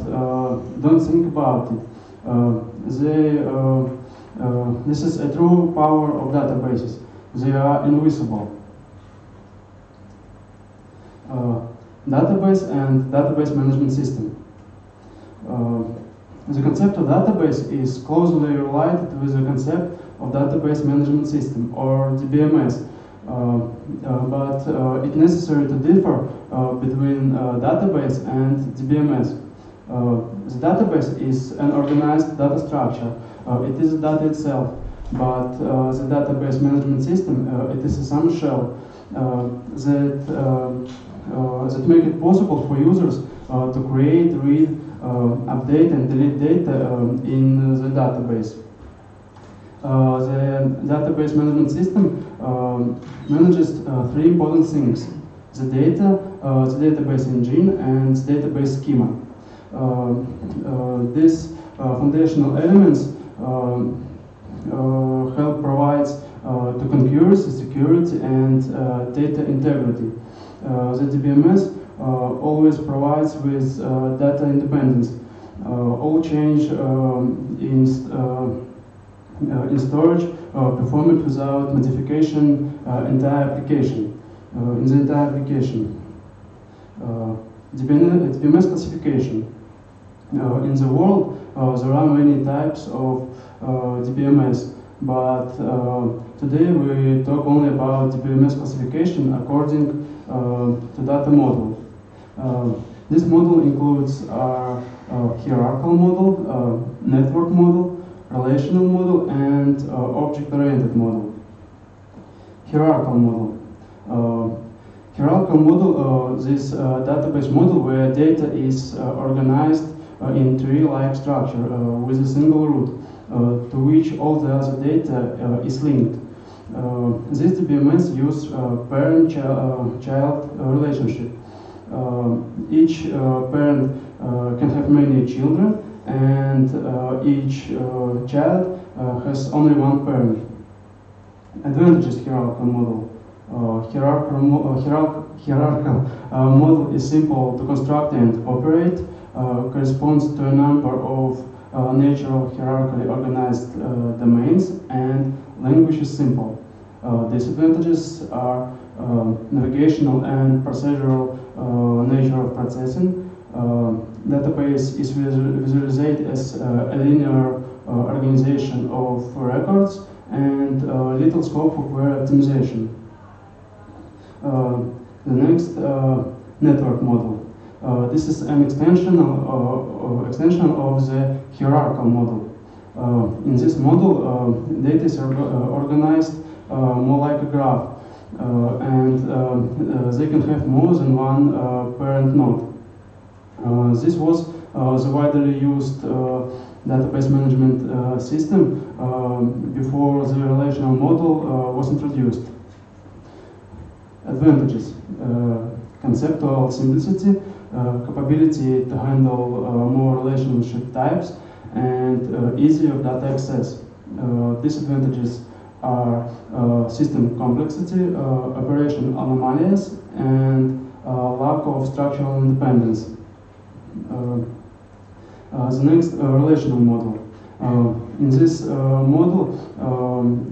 don't think about it. This is a true power of databases. They are invisible. Database and database management system. The concept of database is closely related with the concept of database management system, or DBMS. But it's necessary to differ between database and DBMS. The database is an organized data structure. It is the data itself, but the database management system, it is some shell that make it possible for users to create, read, update and delete data in the database. The database management system manages three important things: the data, the database engine, and the database schema. These foundational elements help provides to concurrency, security, and data integrity. The DBMS always provides with data independence. All change in storage performed without modification in the entire application. DBMS classification. In the world, there are many types of DBMS, but today we talk only about DBMS classification according to data model. This model includes our hierarchical model, network model, relational model, and object-oriented model. Hierarchical model. Hierarchical model, this database model where data is organized in tree-like structure with a single root to which all the other data is linked. This DBMS use parent-child relationship. Each parent can have many children, and each child has only one parent. Advantages hierarchical model. Hierarchical model is simple to construct and operate, corresponds to a number of natural hierarchically organized domains, and language is simple. Disadvantages are navigational and procedural nature of processing. Database is visualized as a linear organization of records and little scope for query optimization. The next, network model. This is an extension of the hierarchical model. In this model, data is organized more like a graph, and they can have more than one parent node. This was the widely used database management system before the relational model was introduced. Advantages: conceptual simplicity, capability to handle more relationship types, and easy of data access. Disadvantages are system complexity, operation anomalies, and lack of structural independence. The next, relational model. In this model,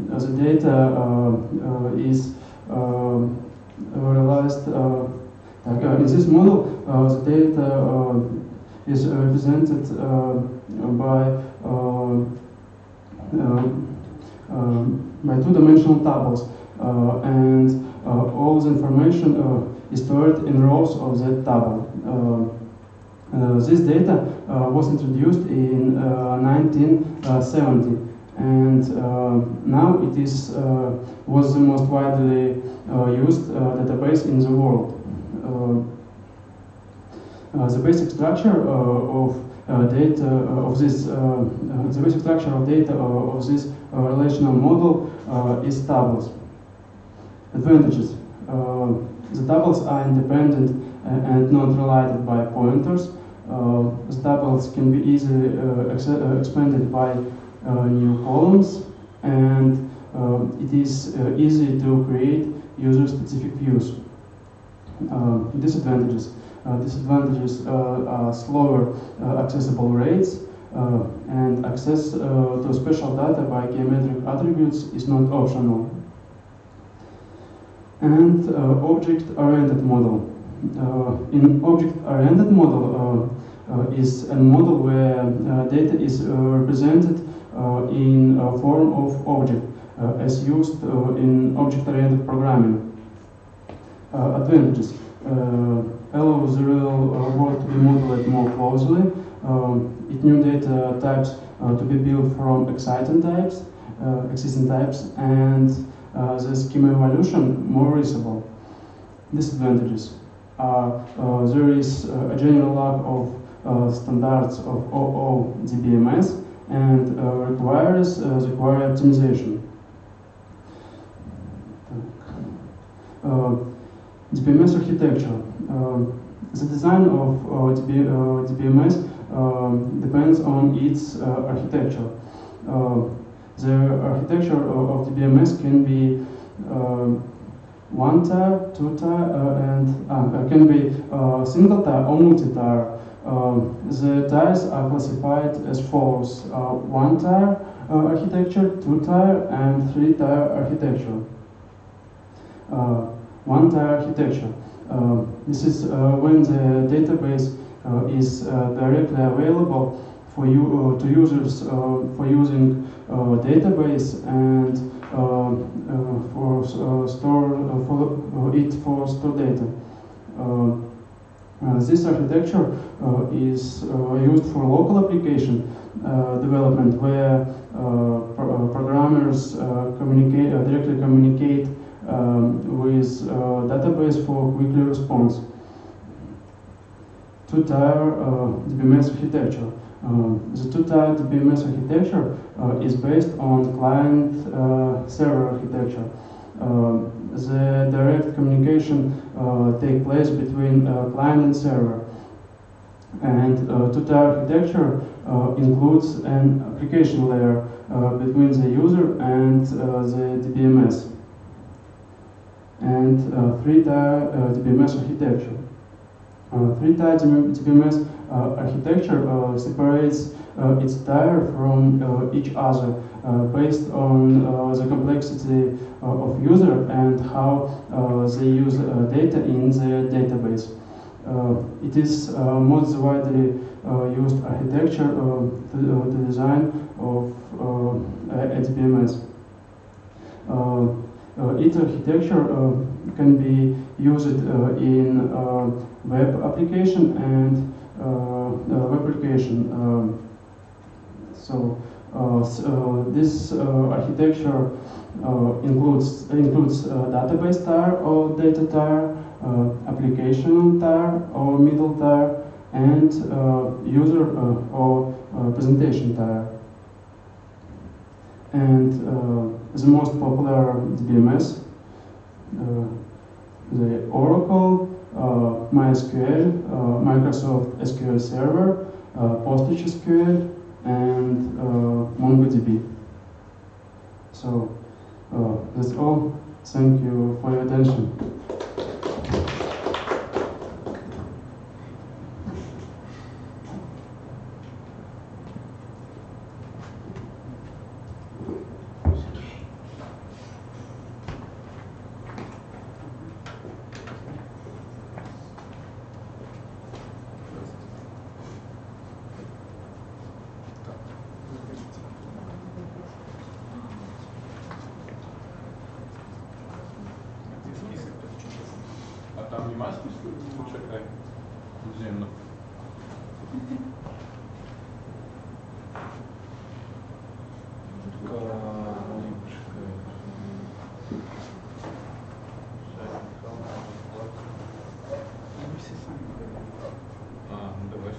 the data is realized. In this model, the data is represented by two-dimensional tables, and all the information is stored in rows of that table. This data was introduced in 1970, and now it was the most widely used database in the world. The basic structure of data of this relational model is tables. Advantages: the tables are independent and not related by pointers. The tables can be easily expanded by new columns, and it is easy to create user-specific views. Disadvantages: disadvantages are slower accessible rates, and access to special data by geometric attributes is not optional. And object-oriented model. In object-oriented model is a model where data is represented in a form of object, as used in object-oriented programming. Advantages: allows the real world to be modeled more closely. It new data types to be built from existing types, and the schema evaluation more reusable. Disadvantages are there is a general lack of standards of OODBMS and requires the query optimization. DBMS architecture. The design of DBMS depends on its architecture. The architecture of DBMS can be one tier, two tier, and can be single tier or multi-tier. The tiers are classified as follows: one tier architecture, two tier, and three tier architecture. One tier architecture. This is when the database is directly available for you to users for using database and for store data. This architecture is used for local application development, where programmers directly communicate with database for quickly response. Two-tier DBMS architecture. The two-tier DBMS architecture is based on client-server architecture. the direct communication take place between client and server. And two-tier architecture includes an application layer between the user and the DBMS. And three-tier DBMS architecture. Three-tier DBMS architecture separates its tier from each other based on the complexity of user and how they use data in the database. It is most widely used architecture to design of a DBMS. Its architecture can be used in web application and web application. This architecture includes database tier or data tier, application tier or middle tier, and user or presentation tier. And the most popular DBMS, the Oracle, MySQL, Microsoft SQL Server, PostgreSQL, and MongoDB. So that's all. Thank you for your attention. Там нема списку? Чекай. Земно. Давай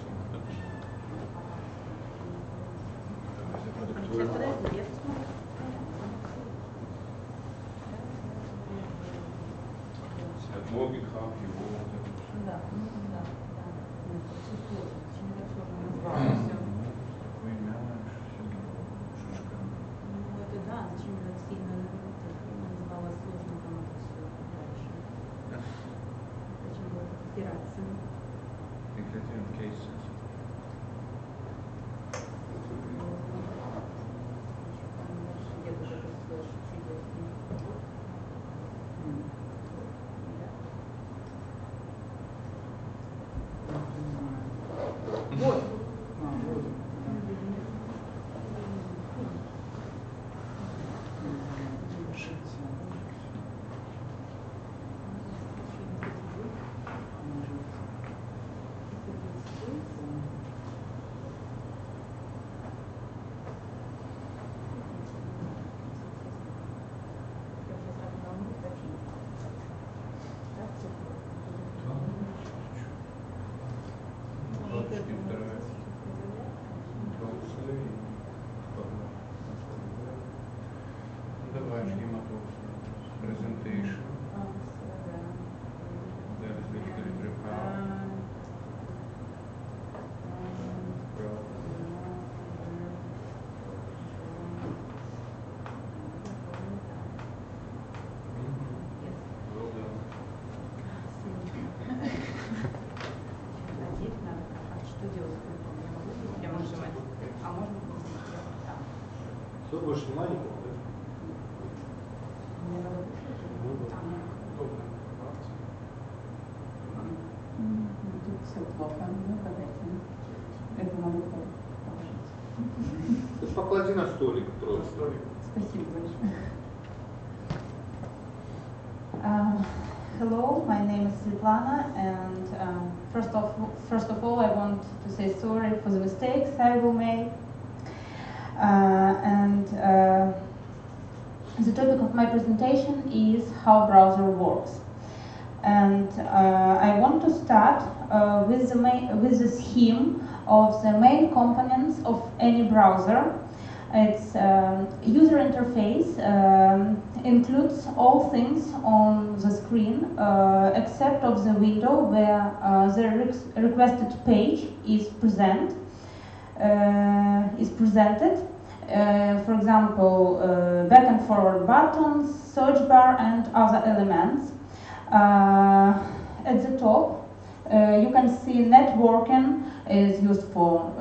логика его. Да, да. Это да, зачем так сильно называлось сложно там это все дальше. Зачем было так опираться? Вот. Давай ждем presentation. There is literally prepare. Well done. Что делать? Я могу нажимать. А можно? Все, больше снимать не буду. Тут все плохо, ну подайте. Это могу положить. Ты поклади на столик просто. Спасибо большое. Hello, my name is Svetlana, and first of all, I want to say sorry for the mistakes I will make. The topic of my presentation is how browser works. And I want to start with the scheme of the main components of any browser. Its user interface includes all things on the screen except of the window where the requested page is presented. For example, back and forward buttons, search bar, and other elements. At the top, you can see networking is used for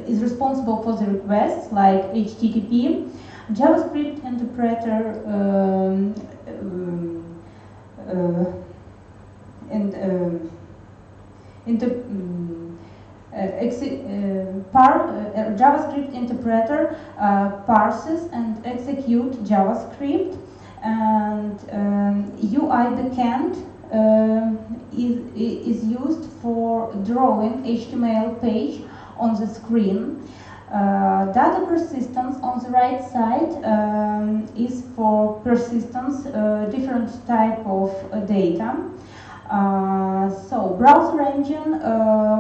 is responsible for the requests like HTTP, JavaScript interpreter, JavaScript interpreter parses and execute JavaScript, and UI backend is used for drawing HTML page on the screen. Data persistence on the right side is for persistence different type of data. So browser engine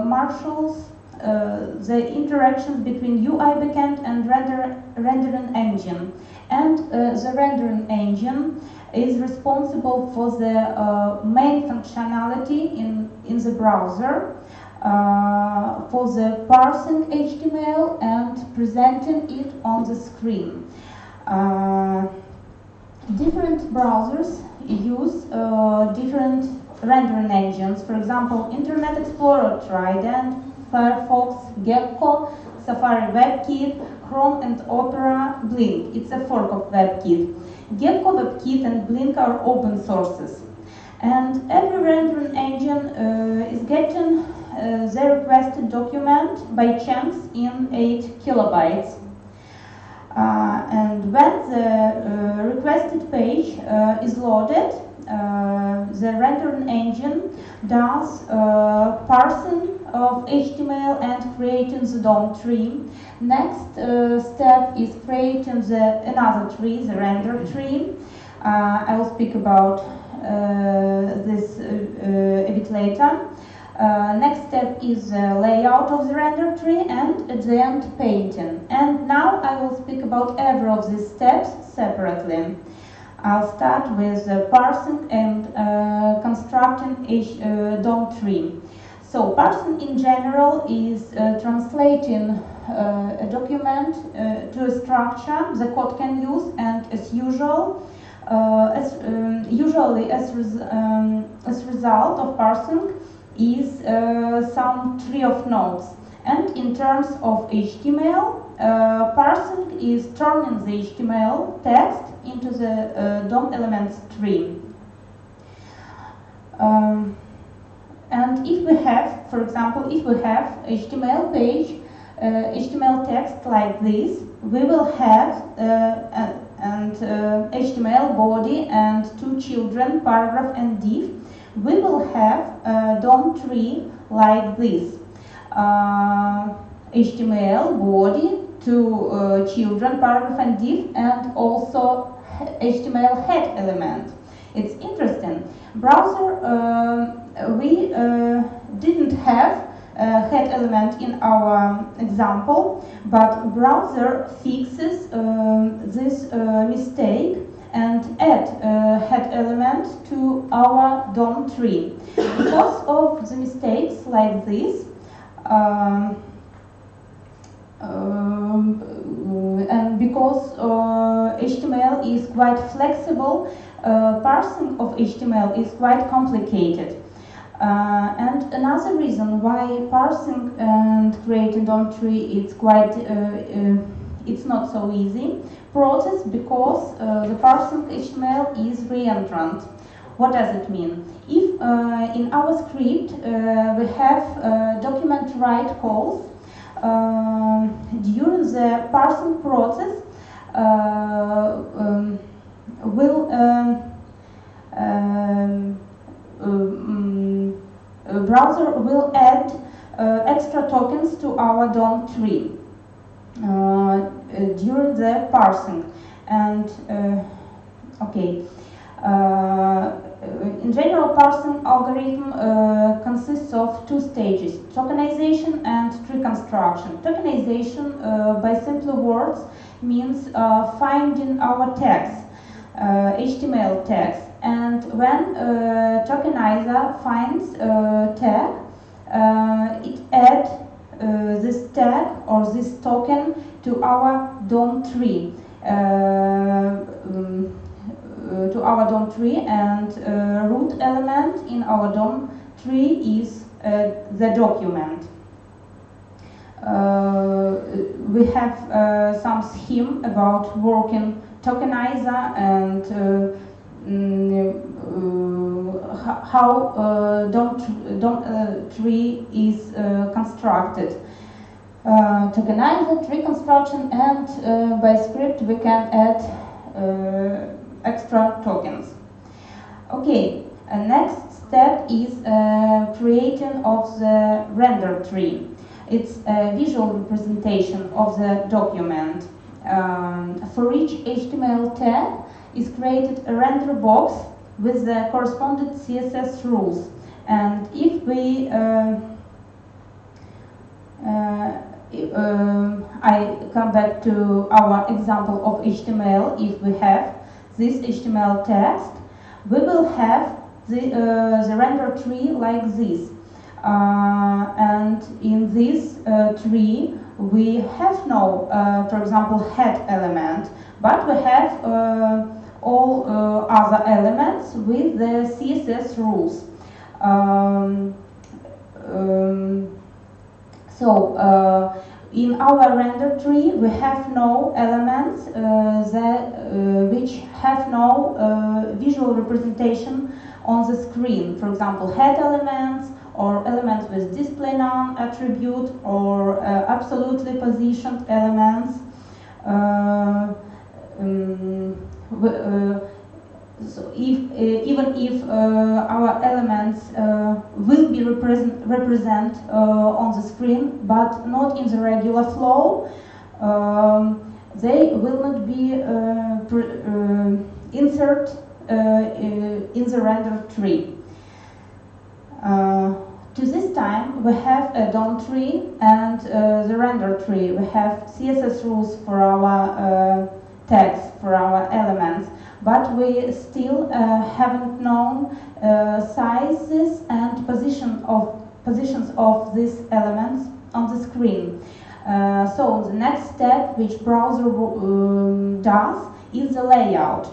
marshals the interactions between UI backend and rendering engine, and the rendering engine is responsible for the main functionality in the browser, for the parsing HTML and presenting it on the screen. Different browsers use different rendering engines. For example, Internet Explorer, Trident, Firefox, Gecko, Safari WebKit, Chrome and Opera, Blink. It's a fork of WebKit. Gecko, WebKit and Blink are open sources. And every rendering engine is getting the requested document by chance in 8 kilobytes. And when the requested page is loaded, the rendering engine does parsing of HTML and creating the DOM tree. Next step is creating another tree, the render tree. I will speak about this a bit later. Next step is layout of the render tree, and at the end painting. And now I will speak about every of these steps separately. I'll start with parsing and constructing DOM tree. So parsing in general is translating a document to a structure the code can use, and as usual, usually as result of parsing is some tree of nodes. And in terms of HTML, parsing is turning the HTML text into the DOM elements tree. And if we have, for example, if we have HTML page, HTML text like this, we will have HTML body and 2 children, paragraph and div. We will have a DOM tree like this. HTML body, 2 children, paragraph and div, and also HTML head element. It's interesting. Browser, we didn't have a head element in our example, but browser fixes this mistake and add a head element to our DOM tree. Because of the mistakes like this, and because HTML is quite flexible, parsing of HTML is quite complicated. And another reason why parsing and creating DOM tree is quite it's not so easy process, because the parsing HTML is reentrant. What does it mean? If in our script we have document write calls, during the parsing process browser will add extra tokens to our DOM tree during the parsing. And in general, parsing algorithm consists of two stages: tokenization and tree construction. Tokenization, by simple words, means finding our tags, HTML tags, and when tokenizer finds a tag, it adds this tag or this token to our DOM tree. And root element in our DOM tree is the document. We have some scheme about working tokenizer and how DOM tree is constructed. Tokenizer, tree construction, and by script we can add extra tokens. Okay, next step is creating of the render tree. It's a visual representation of the document. For each HTML tag is created a render box with the corresponding CSS rules. And if we I come back to our example of HTML. If we have this HTML text, we will have the render tree like this. And in this tree, we have no, for example, head element, but we have all other elements with the CSS rules. In our render tree, we have no elements which have no visual representation on the screen. For example, head elements or elements with display none attribute or absolutely positioned elements. So even if our elements will be represent on the screen, but not in the regular flow, they will not be insert in the render tree. To this time, we have a DOM tree and the render tree. We have CSS rules for our tags, for our elements, but we still haven't known sizes and positions of these elements on the screen. So the next step which browser does is the layout.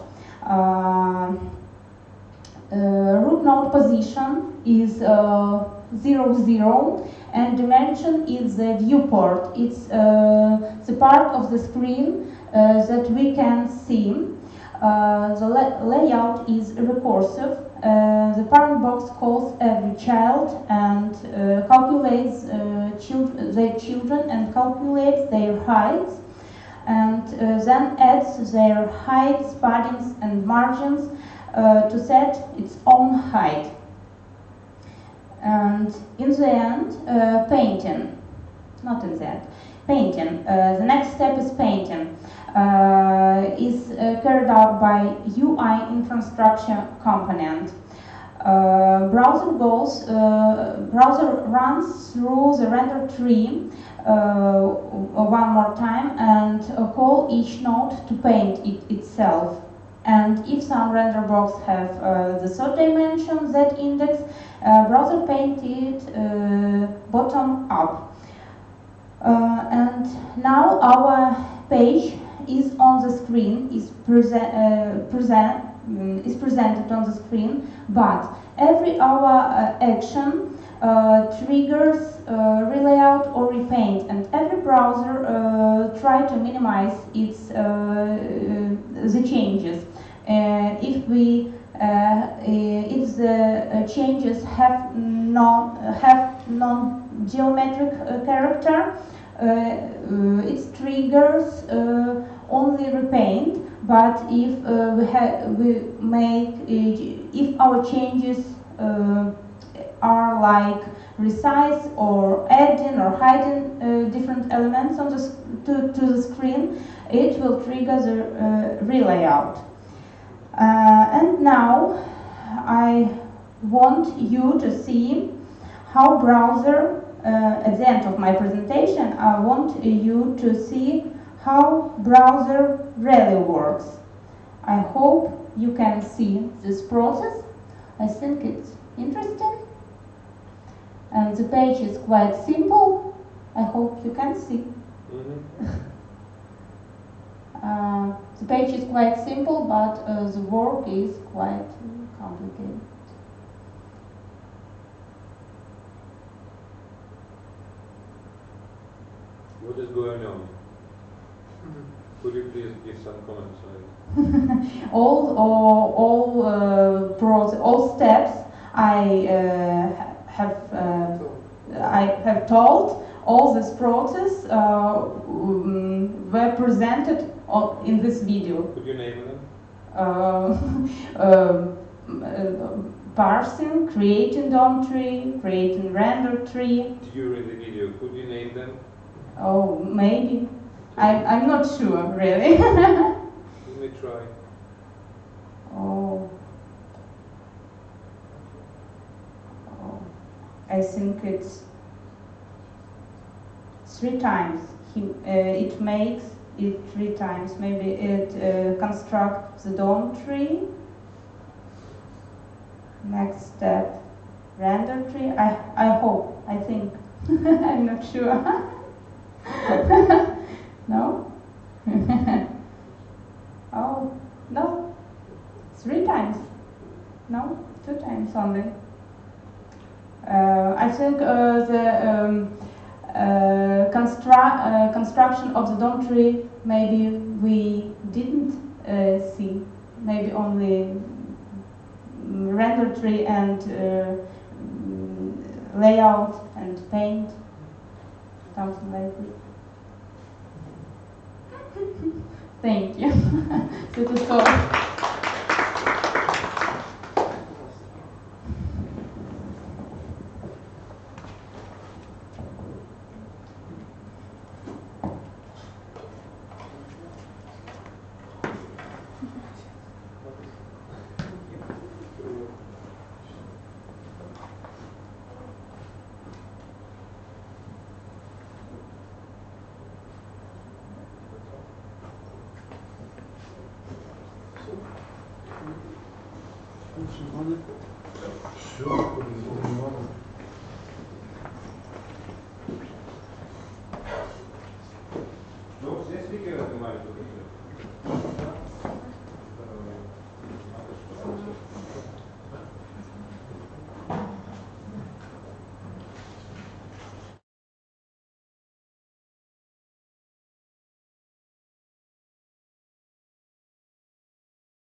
Root node position is 0, 0, and dimension is the viewport. It's the part of the screen that we can see. The layout is recursive. The parent box calls every child and calculates their children and calculates their heights, and then adds their heights, paddings, and margins to set its own height. And in the end, painting. Not in the end. Painting. The next step is painting. Is carried out by UI infrastructure component. Browser runs through the render tree one more time and call each node to paint it itself. And if some render box have the third dimension, that index, browser paint it bottom up. And now our page is on the screen, is presented on the screen, but every our action triggers relayout or repaint, and every browser try to minimize its the changes. If the changes have non-geometric character, it triggers only repaint. But if if our changes are like resize or adding or hiding different elements on to the screen, it will trigger the relayout. And now I want you to see how browser, at the end of my presentation, I want you to see how browser really works. I hope you can see this process. I think it's interesting. And the page is quite simple. I hope you can see. The page is quite simple, but the work is quite complicated. What is going on? Could you please give some comments on it? all steps I have told. All this process were presented in this video. Could you name them? Parsing, creating DOM tree, creating render tree. During the video, could you name them? Oh, maybe. I'm not sure, really. Let me try. Oh, I think it's 3 times. It makes it 3 times. Maybe it constructs the DOM tree. Next step, render tree. I hope. I think. I'm not sure. No? Oh, no. 3 times. No, 2 times only. I think the construction of the DOM tree maybe we didn't see. Maybe only render tree and layout and paint, something like this. Thank you. This is all. Все,